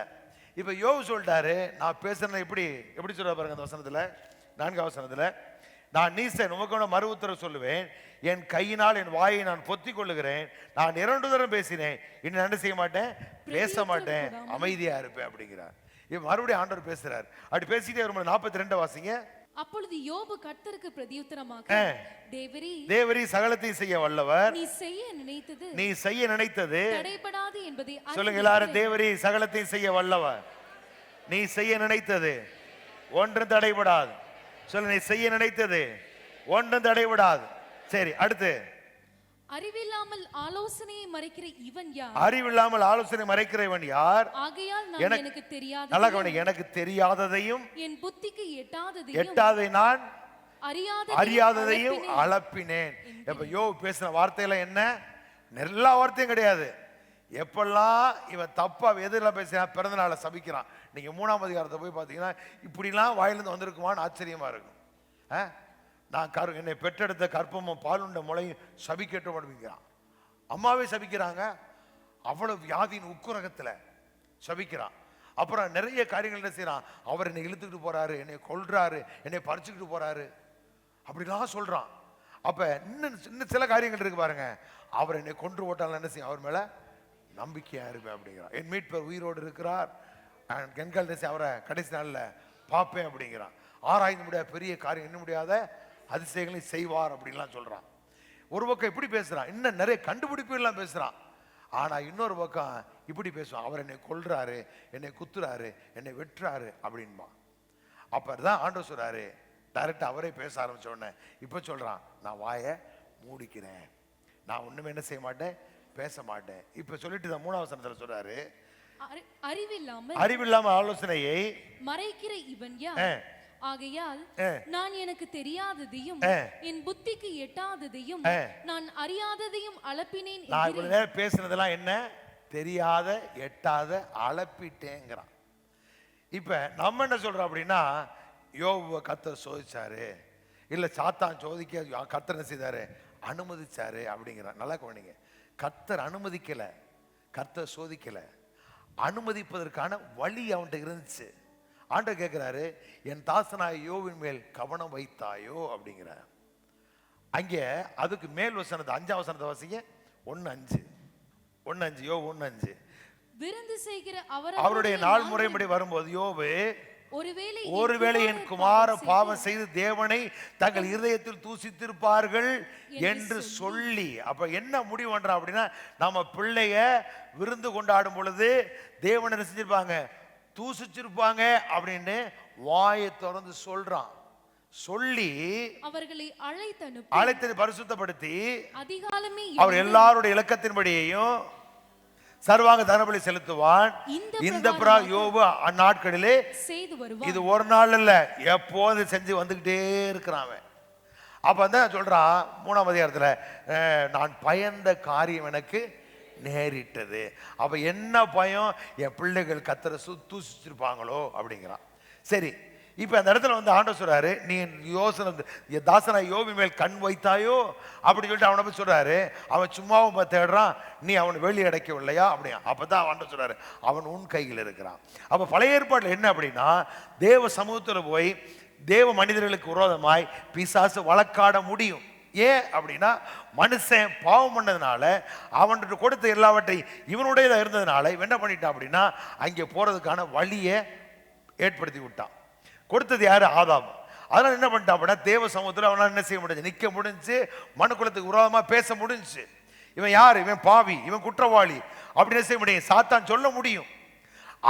இப்ப யோபு சொல்லிட்டாரு, நான் பேசுறேன் எப்படி சொல்ற பாருங்க அந்த வசனத்துல, 4ஆம் வசனத்துல, நான் நீசன், உமக்கு மறு உத்தரவு சொல்லுவேன், என் கையினால் என் வாயை நான் பொத்திக் கொள்ளுகிறேன், நான் 2 தரம் பேசினேன், இனி நான் என்ன செய்ய மாட்டேன், பேச மாட்டேன், அமைதியா இருப்பேன் அப்படிங்கிறார். இப்ப மறுபடியும் ஆண்டவர் பேசுறார். அப்படி பேசிட்டே வரும்போது 42 வாசிங்க. அப்பொழுது யோபு கர்த்தருக்கு பிரதியுத்தரமாக, தேவரீ சகலத்தையும் செய்ய வல்லவர், நீ செய்ய நினைத்தது தடைபடாது என்பதை சொல்லுங்க எல்லாரும். தேவரீ சகலத்தையும் செய்ய வல்லவர், நீ செய்ய நினைத்தது ஒன்றும் தடைபடாது. சொல்லுங்க, நீ செய்ய நினைத்தது ஒன்றும் தடைபடாது. சரி, அடுத்து, அறிவில்லாமல் ஆலோசனையை மறைக்கிற இவன் யார்? அறிவில்லாமல் ஆலோசனை மறைக்கிற இவன் யார்? ஆகையால் எனக்கு தெரியாத, நல்லா கவனிங்க, எனக்கு தெரியாததையும் என் புத்திக்கு எட்டாததை நான் அறியாததையும் அறியாததையும் அளப்பினேன். இப்ப யோபு பேசின வார்த்தையில என்ன? எல்லா வார்த்தையும் கிடையாது. எப்பெல்லாம் இவன் தப்பா எதிரில் பேசினா பிறந்த நாளை சபிக்கிறான். நீங்க 3ஆம் அதிகாரத்தை போய் பார்த்தீங்கன்னா இப்படிலாம் வாயிலிருந்து வந்திருக்குமான்னு ஆச்சரியமா இருக்கும். நான் என்னை பெற்றெடுத்த கற்பமும் பாலுண்ட முளையும் சபிக்கட்டும் அப்படிங்கிறான். அம்மாவே சபிக்கிறாங்க. அவ்வளவு வியாதியின் உக்குரகத்துல சபிக்கிறான். அப்புறம் நிறைய காரியங்கள் என்ன செய்யறான்? அவர் என்னை இழுத்துக்கிட்டு போறாரு, என்னை கொல்றாரு, என்னை பறிச்சுக்கிட்டு போறாரு அப்படிலாம் சொல்றான். அப்ப இன்னும் சில காரியங்கள் இருக்கு பாருங்க. அவர் என்னை கொன்று போட்டாலும் என்ன செய்யும்? அவர் மேல நம்பிக்கையா இருப்பேன் அப்படிங்கிறான். என் மீட்பர் உயிரோடு இருக்கிறார், கண்கள் அவரை கடைசி நாள்ல பார்ப்பேன் அப்படிங்கிறான். ஆராய்ந்து முடியாத பெரிய காரியம், என்ன முடியாத அதிசயங்களை செய்வார் அப்படின்லாம் சொல்றான். ஒரு பக்கம் இப்படி பேசுறான், இன்னும் நிறைய கண்டுபிடிப்பு எல்லாம் பேசுறான். ஆனா இன்னொரு பக்கம் இப்படி பேசுவான், அவர் என்னை கொல்றாரு, என்னை குத்துறாரு, என்னை வெட்டுறாரு அப்படின்பா. அப்பதான் ஆண்டவர் சொல்றாரு, டைரக்டா அவரே பேச ஆரம்பிச்ச உடனே இப்ப சொல்றான், நான் வாயை மூடிக்கிறேன், நான் ஒண்ணுமே என்ன செய்ய மாட்டேன், பேச மாட்டேன். இப்ப சொல்லிட்டு 3ஆம் வசனத்துல சொல்றாரு, அறிவில்லாம ஆலோசனையை மறைக்கிற இவன் யார்? ஆகையால் நான் எனக்கு தெரியாததையும் என் புத்திக்கு எட்டாததையும் நான் அறியாததையும் அளப்பினேன். நான் இவ்வளவு நேரம் பேசுனதெல்லாம் என்ன? தெரியாத எட்டாத அளப்பிட்டேங்கிறான். இப்ப நம்ம என்ன சொல்றோம் அப்படின்னா, யோபுவை கர்த்தர் சோதிச்சாரு, இல்ல சாத்தான் சோதிக்க கர்த்தர் என்ன செய்தாரு? அனுமதிச்சாரு அப்படிங்கிறான். நல்லா கவனிங்க, கர்த்தர் அனுமதிக்கல, கர்த்தர் சோதிக்கல, அனுமதிப்பதற்கான வழி அவன்கிட்ட இருந்துச்சு. ஆண்டவர் கேட்கிறாரு, என் தாசனாய் யோபின் மேல் கவனம் வைத்தாயோ அப்படிங்கிறார். அங்கே அதுக்கு மேல் வசனத்தை 5ஆம் வசனத்தை வாசிங்க. 1:5 யோபு 1:5. விருந்து செய்கிற அவருடைய நாள் முறைப்படி வரும்போது யோபு, ஒருவேளை என் குமார பாவம் செய்து தேவனை தங்கள் இருதயத்தில் தூசித்திருப்பார்கள் என்று சொல்லி. அப்ப என்ன முடிவு பண்றான் அப்படின்னா, நம்ம பிள்ளைய விருந்து கொண்டாடும் பொழுது தேவனை என்ன செஞ்சிருப்பாங்க? தூசிச்சிருப்பாங்க அப்படின்னு வாயை திறந்து சொல்றான். சொல்லி அவர்களை அழைத்து பரிசுத்தப்படுத்தி அதிகாலமே அவர் எல்லாருடைய இலக்கத்தின்படியையும் சர்வாங்க தகனபலி செலுத்துவான். இந்த யோபு அந்நாட்களிலே செய்து வருவான். இது ஒரு நாள் இல்ல, எப்போது செஞ்சு வந்துகிட்டே இருக்கிறான். அப்ப தான் சொல்றான் 3ஆம் அதிகாரத்துல, நான் பயந்த காரியம் எனக்கு நேரிட்டது. அப்ப என்ன பயம்? என் பிள்ளைகள் கர்த்தரை தூசிச்சிருப்பாங்களோ அப்படிங்கிறான். சரி, இப்ப அந்த இடத்துல வந்து ஆண்டவர் சொல்றாரு, நீ யோசனை தாசனா யோபி மேல் கண் வைத்தாயோ அப்படின்னு சொல்லிட்டு அவனை போய் சொல்றாரு. அவன் சும்மாவும் தேடுறான், நீ அவனை வெளியே அடைக்கவில்லையா அப்படியா? அப்பதான் ஆண்டவர் சொல்றாரு, அவன் உன் கையில் இருக்கிறான். அப்ப பழைய ஏற்பாடுல என்ன அப்படின்னா, தேவ சமூகத்துல போய் தேவ மனிதர்களுக்கு விரோதமாய் பிசாசு வழக்காட முடியும். ஏன் அப்படின்னா மனுஷன் பாவம் பண்ணதுனால அவன்கிட்ட கொடுத்த எல்லாவற்றையும் இவனுடையதாக இருந்ததுனால இவன் என்ன பண்ணிட்டான் அப்படின்னா அங்கே போறதுக்கான வழியை ஏற்படுத்தி விட்டான். கொடுத்தது யாரு? ஆதாம். அதனால என்ன பண்ணிட்டான் அப்படின்னா தேவ சமூகத்தில் அவனால் என்ன செய்ய முடிஞ்சு? நிற்க முடிஞ்சு, மனுக்குலத்துக்கு விரோதமாக பேச முடிஞ்சு. இவன் யார்? இவன் பாவி, இவன் குற்றவாளி அப்படின்னு செய்ய முடியும், சாத்தான் சொல்ல முடியும்.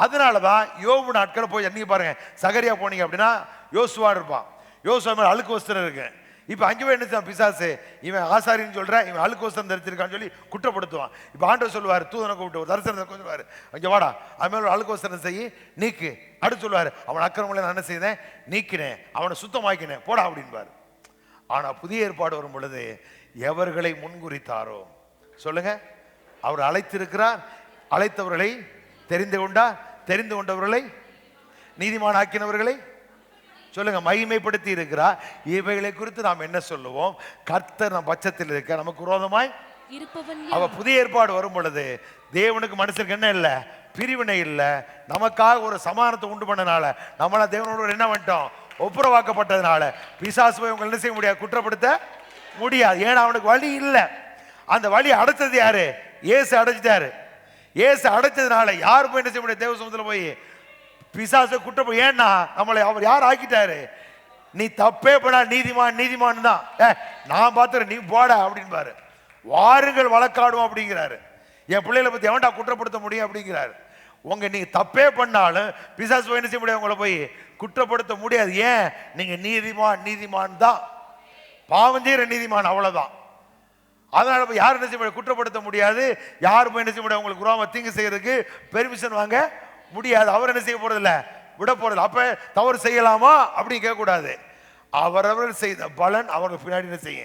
அதனாலதான் யோபு நாட்கள் போய் நீங்க பாருங்க, சகரியா போனீங்க அப்படின்னா யோசுவா இருப்பான். யோசுவா மேல அழுக்கு வஸ்திரம் இருக்கு. இப்ப அங்கே போய் என்ன பிசாசு, இவன் ஆசாரின்னு சொல்ற, இவன் அழுக்கு வஸ்திரம் தரிச்சிருக்கான்னு சொல்லி குற்றப்படுத்துவான். இப்ப ஆண்டவர் சொல்லுவார், தூதனை கூப்பிட்டு ஒரு தரிசனத்தை சொல்லுவாரு, அங்கே வாடா, அது மேல அழுக்கு வஸ்திரம் செய்ய நீக்கு. அடுத்து சொல்லுவாரு, அவன் அக்கிரமங்களை நான் என்ன செய்தேன்? நீக்கினேன், அவனை சுத்தமாக்கினேன், போடா அப்படின்பாரு. ஆனா புதிய ஏற்பாடு வரும் பொழுது எவர்களை முன்குறித்தாரோ சொல்லுங்க, அவர் அழைத்திருக்கிறார், அழைத்தவர்களை தெரிந்து கொண்டார், தெரிந்து கொண்டவர்களை நீதிமான் ஆக்கினவர்களை சொல்லுங்க மகிமைப்படுத்தி இருக்கிறார். இவைகளை குறித்து நாம் என்ன சொல்லுவோம்? கர்த்தர் நம் பட்சத்தில் இருக்க நமக்கு விரோதமாய் இருப்பவன். அவ புதிய ஏற்பாடு வரும் பொழுது தேவனுக்கு மனுஷனுக்கு என்ன இல்லை? பிரிவினை இல்லை. நமக்காக ஒரு சமானத்தை உண்டு பண்ணனால, நம்மள தேவனோடு என்ன பண்ணிட்டோம்? ஒப்புரவாக்கப்பட்டதுனால பிசாசு போய் உங்களை என்ன செய்ய முடியாது? குற்றப்படுத்த முடியாது. ஏன்னா அவனுக்கு வழி இல்லை. அந்த வழி அடைச்சது யாரு? இயேசு அடைச்சிட்டாரு. இயேசு அடைச்சதுனால யார் போய் என்ன செய்ய முடியாது? தேவ சமூகத்தில் போய் பிசாசு குற்றம். ஏன்னா நம்மளை அவர் யார் ஆக்கிட்டாரு? நீ தப்பே பண்ணா நீதிமான், நீதிமான் தான், நான் பார்த்துறேன், நீ போட அப்படின்பாரு. வாருங்கள் வழக்காடும் அப்படிங்கிறாரு. என் பிள்ளைகளை பத்தி எவன்டா குற்றப்படுத்த முடியும் அப்படிங்கிறாரு. உங்க நீங்க தப்பே பண்ணாலும் பிசாசு போய் என்ன செய்ய முடியாது? உங்களை போய் குற்றப்படுத்த முடியாது. ஏன்? நீங்க நீதிமான், நீதிமான் தான், பாவம் செய்யற நீதிமான், அவ்வளவுதான். அதனால போய் யாரும் என்ன செய்ய முடியாது? குற்றப்படுத்த முடியாது. யாரும் போய் என்ன செய்ய முடியாது? உங்களுக்கு குராம தீங்கு செய்யறதுக்கு பெர்மிஷன் வாங்க முடியாது. அவர் என்ன செய்ய போறது இல்ல, விட போறது. அப்ப தவறு செய்யலாமா அப்படின்னு கேட்க கூடாது. அவரவர் செய்த பலன் அவர்கள் பின்னாடி என்ன செய்ய?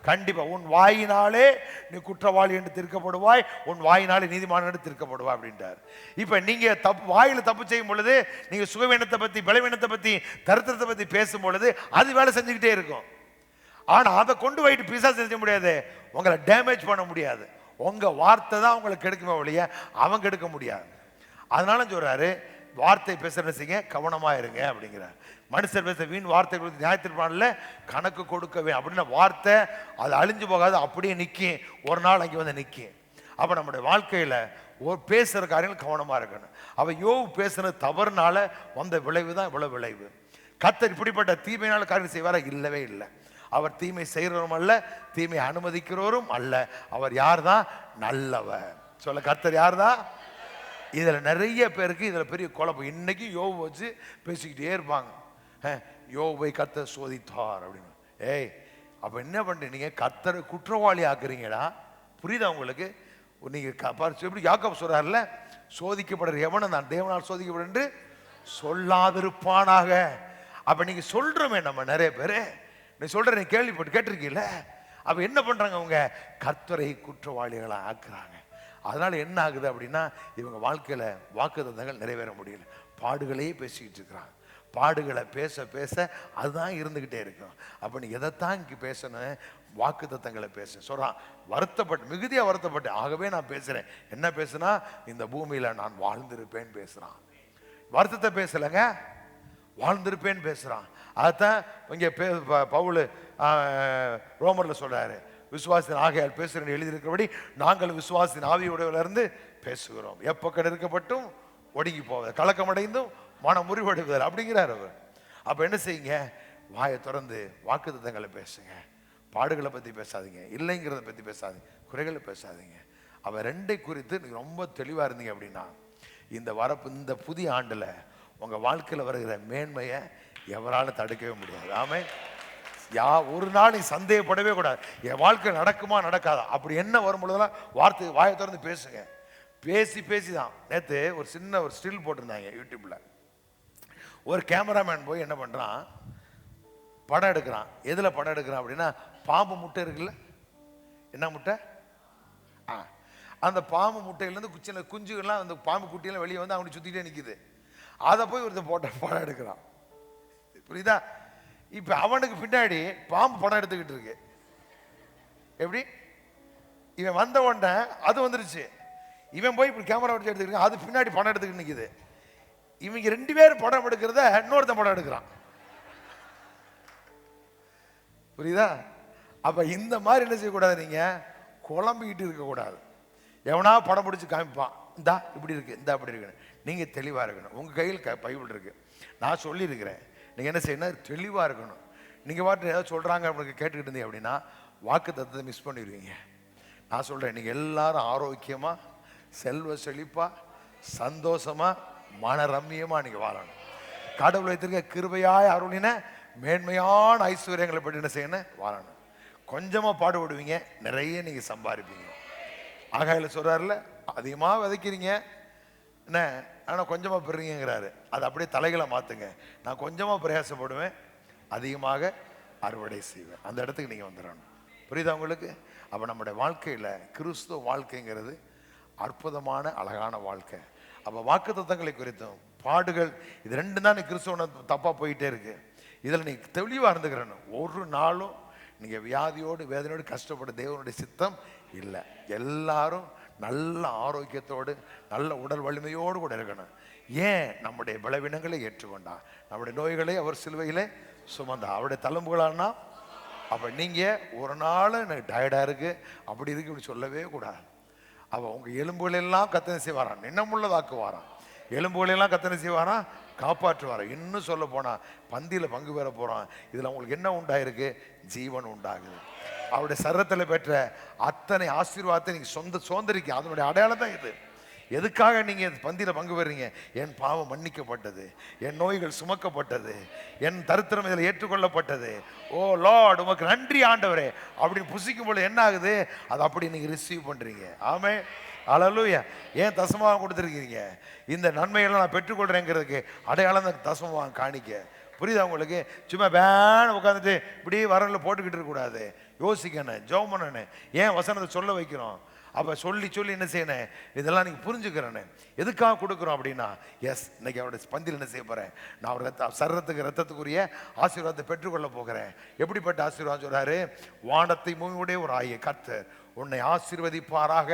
கண்டிப்பா உன் வாயினாலே நீ குற்றவாளி என்று தீர்க்கப்படுவாய், உன் வாயினாலே நீதிமான் என்று தீர்க்கப்படுவாய் அப்படின்றார். இப்ப நீங்க தப்பு வாயில தப்பு செய்யும் பொழுது, நீங்க சுகவீனத்தை பத்தி, பலவீனத்தை பத்தி, தரித்திரத்தை பத்தி பேசும் பொழுது அது வேலை செஞ்சுக்கிட்டே இருக்கும். ஆனா அதை கொண்டு போயிட்டு பிசாசு செய்ய முடியாது, உங்களை டேமேஜ் பண்ண முடியாது. உங்க வார்த்தை தான் உங்களை கெடுக்குமே ஒழிய அவங்க கெடுக்க முடியாது. அதனால சொல்றாரு, வார்த்தை பேசுற செய்ய கவனமா இருங்க அப்படிங்கிறார். மனுஷர் பேச வீண் வார்த்தை கொடுத்து நியாயத்திற்பான்ல கணக்கு கொடுக்கவே அப்படின்னா வார்த்தை அது அழிஞ்சு போகாது, அப்படியே நிற்கும், ஒரு நாள் அங்கே வந்து நிற்கும். அப்ப நம்முடைய வாழ்க்கையில ஒரு பேசுற காரியங்கள் கவனமா இருக்கணும். அவ யோபு பேசுறது தவறுனால வந்த விளைவு தான் இவ்வளவு விளைவு. கர்த்தர் இப்படிப்பட்ட தீமையினால காரியம் செய்வாரா? இல்லவே இல்லை. அவர் தீமை செய்கிறவரும் அல்ல, தீமை அனுமதிக்கிறவரும் அல்ல. அவர் யார் தான்? நல்லவர். சொல்ல, கர்த்தர் யார் தான்? இதுல நிறைய பேருக்கு இதுல பெரிய குழப்பம். இன்னைக்கு யோபு வச்சு பேசிக்கிட்டே இருப்பாங்க, யோபை கர்த்தர் சோதித்தார் அப்படின்னு. ஏய், அப்ப என்ன பண்றீங்க? கர்த்தரை குற்றவாளி ஆக்குறீங்கடா. புரியுதா உங்களுக்கு? நீங்க எப்படி யாக்கோபு சொல்றாருல, சோதிக்கப்படுற எவனும் நான் தேவனால் சோதிக்கப்படும் என்று சொல்லாதிருப்பானாக. அப்ப நீங்க சொல்றோமே நம்ம நிறைய பேரு, நீ சொல்ற, நீ கேள்விப்பட்டு கேட்டிருக்கீல்ல. அப்ப என்ன பண்றாங்க? அவங்க கர்த்தரை குற்றவாளிகளா ஆக்குறாங்க. அதனால என்ன ஆகுது அப்படின்னா, இவங்க வாழ்க்கையில வாக்குத்தத்தங்கள் நிறைவேற முடியல. பாடுகளையே பேசிக்கிட்டு இருக்கிறாங்க. பாடுகளை பேச பேச அதுதான் இருந்துகிட்டே இருக்கும். அப்ப நீ எதைத்தான் இங்க பேசணும்? வாக்குத்தத்தங்களை பேச சொல்றான். வருத்தப்பட்டு, மிகுதியா வருத்தப்பட்டு, ஆகவே நான் பேசுறேன். என்ன பேசுனா? இந்த பூமியில நான் வாழ்ந்திருப்பேன் பேசுறான். வருத்தத்தை பேசலைங்க, வாழ்ந்திருப்பேன் பேசுறான். அதான் இங்க பவுல் ரோமர்ல சொல்றாரு, விசுவாசின் ஆகையால் பேசுகிறேன் எழுதியிருக்கிறபடி நாங்கள் விசுவாசின் ஆவியுடையிலிருந்து பேசுகிறோம். எப்பக்கம் இருக்கப்பட்டும் ஒடுங்கி போவது, கலக்கமடைந்தும் மனம் முறிவடைவதால் அப்படிங்கிறார் அவர். அப்ப என்ன செய்யுங்க? வாயை திறந்து வாக்குத்தத்தங்களை பேசுங்க. பாடுகளை பத்தி பேசாதீங்க, இல்லைங்கிறத பத்தி பேசாதீங்க, குறைகளை பேசாதீங்க. அவ ரெண்டை குறித்து நீங்க ரொம்ப தெளிவா இருந்தீங்க அப்படின்னா, இந்த புதிய ஆண்டுல உங்க வாழ்க்கையில வருகிற மேன்மையை எவராலும் தடுக்கவே முடியாது. ஆமென். ஒரு நாள் நீ சந்தேகப்படவே கூடாது, என் வாழ்க்கை நடக்குமா நடக்காதா. அப்படி என்ன வரும் பொழுதெல்லாம் வார்த்தை வாயை திறந்து பேசுங்க. பேசி பேசி தான். நேற்று ஒரு சின்ன ஒரு ஸ்டில் போட்டிருந்தாங்க யூடியூப்ல. ஒரு கேமராமேன் போய் என்ன பண்றான், படம் எடுக்கிறான். எதுல படம் எடுக்கிறான் அப்படின்னா, பாம்பு முட்டை இருக்குல்ல, என்ன முட்டை? அந்த பாம்பு முட்டையிலேருந்து சின்ன குஞ்சுகள்லாம் அந்த பாம்பு குட்டியெல்லாம் வெளியே வந்து அவனுக்கு சுத்திட்டே நிற்குது. அதை போய் ஒருத்தர் போட்ட படம் எடுக்கிறான். புரியுதா? இப்ப அவனுக்கு பின்னாடி பாம்பு படம் எடுத்துக்கிட்டு இருக்கு. எப்படி? இவன் வந்த உடனே அது வந்துருச்சு. இவன் போய் இப்படி கேமரா வச்சு எடுத்துக்கிட்டு, அது பின்னாடி படம் எடுத்துக்கிட்டு நிற்குது. இவங்க ரெண்டு பேரும் படம் எடுக்கிறத இன்னொருத்தன் படம் எடுக்கிறான். புரியுதா? அப்ப இந்த மாதிரி என்ன செய்யக்கூடாது, நீங்க குழம்பிக்கிட்டு இருக்கக்கூடாது. எவனா படம் பிடிச்சி காமிப்பான், இந்தா இப்படி இருக்கு, இந்தா அப்படி இருக்கு. நீங்க தெளிவா இருக்கணும். உங்க கையில் பைபிள் இருக்கு, நான் சொல்லியிருக்கிறேன். நீங்க என்ன செய்யணும், தெளிவா இருக்கணும். நீங்க பாட்டு ஏதாவது சொல்றாங்க அப்படின்னு கேட்டுக்கிட்டு இருந்தீங்க அப்படின்னா வாக்கு தத்தத்தை மிஸ் பண்ணிடுவீங்க. நான் சொல்றேன், நீங்க எல்லாரும் ஆரோக்கியமா, செல்வ செழிப்பா, சந்தோஷமா, மனரம்யமா நீங்க வாழணும். கடவுளை வைத்திருக்க கிருபையாய் அருளின மேன்மையான ஐஸ்வர்யங்களை பற்றி என்ன செய்யணும், வாழணும். கொஞ்சமா பாடுபடுவீங்க, நிறைய நீங்க சம்பாதிப்பீங்க. ஆகாயில சொல்றாருல, அதிகமா விதைக்கிறீங்க என்ன, ஆனா கொஞ்சமா பெறுறீங்கிறாரு. அது அப்படியே தலைகளை மாத்துங்க. நான் கொஞ்சமா பிரயாசப்படுவேன், அதிகமாக அறுவடை செய்வேன். அந்த இடத்துக்கு நீங்க வந்துடணும். புரியுதா உங்களுக்கு? அப்ப நம்முடைய வாழ்க்கையில கிறிஸ்துவ வாழ்க்கைங்கிறது அற்புதமான அழகான வாழ்க்கை. அப்ப வாக்கு தத்தங்களை குறித்தும் பாடுகள், இது ரெண்டு தான் நீ கிறிஸ்துவ தப்பா போயிட்டே இருக்கு. இதுல நீ தெளிவா இருந்துக்கிறணும். ஒரு நாளும் நீங்க வியாதியோடு வேதனையோடு கஷ்டப்பட தேவனுடைய சித்தம் இல்லை. எல்லாரும் நல்ல ஆரோக்கியத்தோடு நல்ல உடல் வலிமையோடு கூட இருக்கணும். ஏன்? நம்முடைய பலவீனங்களை ஏற்றுக்கொண்டா, நம்முடைய நோய்களை அவர் சிலுவையிலே சுமந்தா, அவருடைய தழும்புகளானா. அப்ப நீங்க ஒரு நாள் எனக்கு டயர்டா இருக்கு, அப்படி இருக்கு, இப்படி சொல்லவே கூடாது. அவ உங்க எலும்புகளெல்லாம் கத்தனை செய்வாரான், நின்னமுள்ளதாக்குவாரான். எலும்புகளெல்லாம் கத்தனை செய்வாரான், காப்பாற்றுவாரான். இன்னும் சொல்ல போனா பந்தியில பங்கு பெற போறான். இதுல உங்களுக்கு என்ன உண்டாயிருக்கு? ஜீவன் உண்டாகுது. அவருடைய சரீரத்தில் பெற்ற அத்தனை ஆசீர்வாதத்தை நீங்க சுதந்திரிக்க, அதனுடைய அடையாளம் தான் இது. எதுக்காக நீங்க பந்தியில பங்கு பெறீங்க? என் பாவம் மன்னிக்கப்பட்டது, என் நோய்கள் சுமக்கப்பட்டது, என் தரித்திரம் இதில் ஏற்றுக்கொள்ளப்பட்டது. ஓ லார்ட், உமக்கு நன்றி ஆண்டவரே அப்படின்னு புசிக்கும் பொழுது என்ன ஆகுது? அது அப்படி நீங்க ரிசீவ் பண்றீங்க. ஆமே, அல்லேலூயா. ஏன் தசமாக கொடுத்துருக்கீங்க? இந்த நன்மையெல்லாம் நான் பெற்றுக்கொள்றேங்கிறதுக்கு அடையாளம் தான் தசமாக காணிக்க. புரியுதா உங்களுக்கு? சும்மா வேணும் உட்காந்துட்டு இப்படி வரல போட்டுக்கிட்டு இருக்கக்கூடாது. யோசிக்கணும், ஜெபம் பண்ணணும். ஏன் வசனத்தை சொல்ல வைக்கிறோம்? அப்போ சொல்லி சொல்லி என்ன செய்யணும், இதெல்லாம் நீங்கள் புரிஞ்சுக்கிறேன்னு. எதுக்காக கொடுக்குறோம் அப்படின்னா, எஸ் இன்னைக்கு அவருடைய பந்தியில் என்ன செய்ய போகிறேன், நான் அவர் சரீரத்துக்கு ரத்தத்துக்குரிய ஆசீர்வாதத்தை பெற்றுக்கொள்ள போகிறேன். எப்படிப்பட்ட ஆசீர்வாதம் சொல்கிறாரு? வானத்தை பூமியுடைய ஒரு ஆகிய கர்த்தர் உன்னை ஆசீர்வதிப்பாராக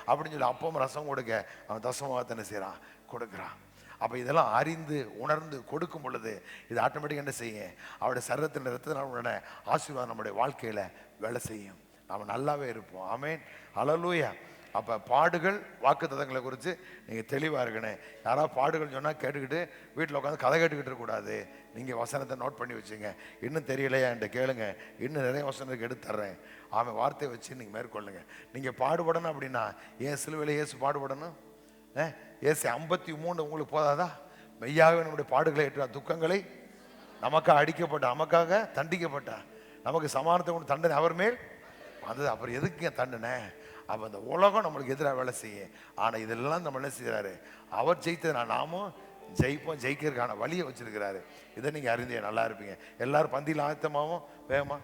அப்படின்னு சொல்லி அப்பவும் ரசம் கொடுக்க அவன் தசமத்தை என்ன செய்கிறான், கொடுக்குறான். அப்போ இதெல்லாம் அறிந்து உணர்ந்து கொடுக்கும் பொழுது இது ஆட்டோமேட்டிக்காக என்ன செய்யும், அவருடைய சரீரத்தின் ரத்தத்தினால ஆசீர்வாதம் நம்முடைய வாழ்க்கையில் வேலை செய்யும். நாம் நல்லாவே இருப்போம். ஆமேன், அல்லேலூயா. அப்போ பாடுகள் வாக்கு தத்தங்களை குறித்து நீங்கள் தெளிவாக இருக்கணும். யாராவது பாடுகள் சொன்னால் கேட்டுக்கிட்டு வீட்டில் உட்காந்து கதை கேட்டுக்கிட்டு இருக்கக்கூடாது. நீங்கள் வசனத்தை நோட் பண்ணி வச்சுங்க. இன்னும் தெரியலையா என்கிட்ட கேளுங்க, இன்னும் நிறைய வசனத்துக்கு எடுத்து தர்றேன். ஆமாம், வார்த்தையை வச்சு நீங்கள் மேற்கொள்ளுங்க. நீங்கள் பாடுபடணும் அப்படின்னா ஏன் சிலுவையில் இயேசு பாடுபடணும்? ஏசு 53 உங்களுக்கு போதாதா? மெய்யாகவே நம்முடைய பாடுகளை ஏற்றார், துக்கங்களை நமக்காக அடிக்கப்பட்ட, நமக்காக தண்டிக்கப்பட்ட, நமக்கு சமானத்தை கொண்டு தண்டனை அவர் மேல் வந்தது. அப்புறம் எதுக்கு தண்டனை? அப்போ அந்த உலகம் நம்மளுக்கு எதிராக வேலை செய்யும். ஆனால் இதெல்லாம் நம்ம என்ன செய்கிறாரு, அவர் ஜெயித்ததுனா நாமும் ஜெயிப்போம். ஜெயிக்கிறதுக்கான வழியை வச்சிருக்கிறாரு. இதை நீங்கள் அறிந்தே நல்லா இருப்பீங்க. எல்லாரும் பந்தியில் ஆயத்தமாகவும் வேகமாக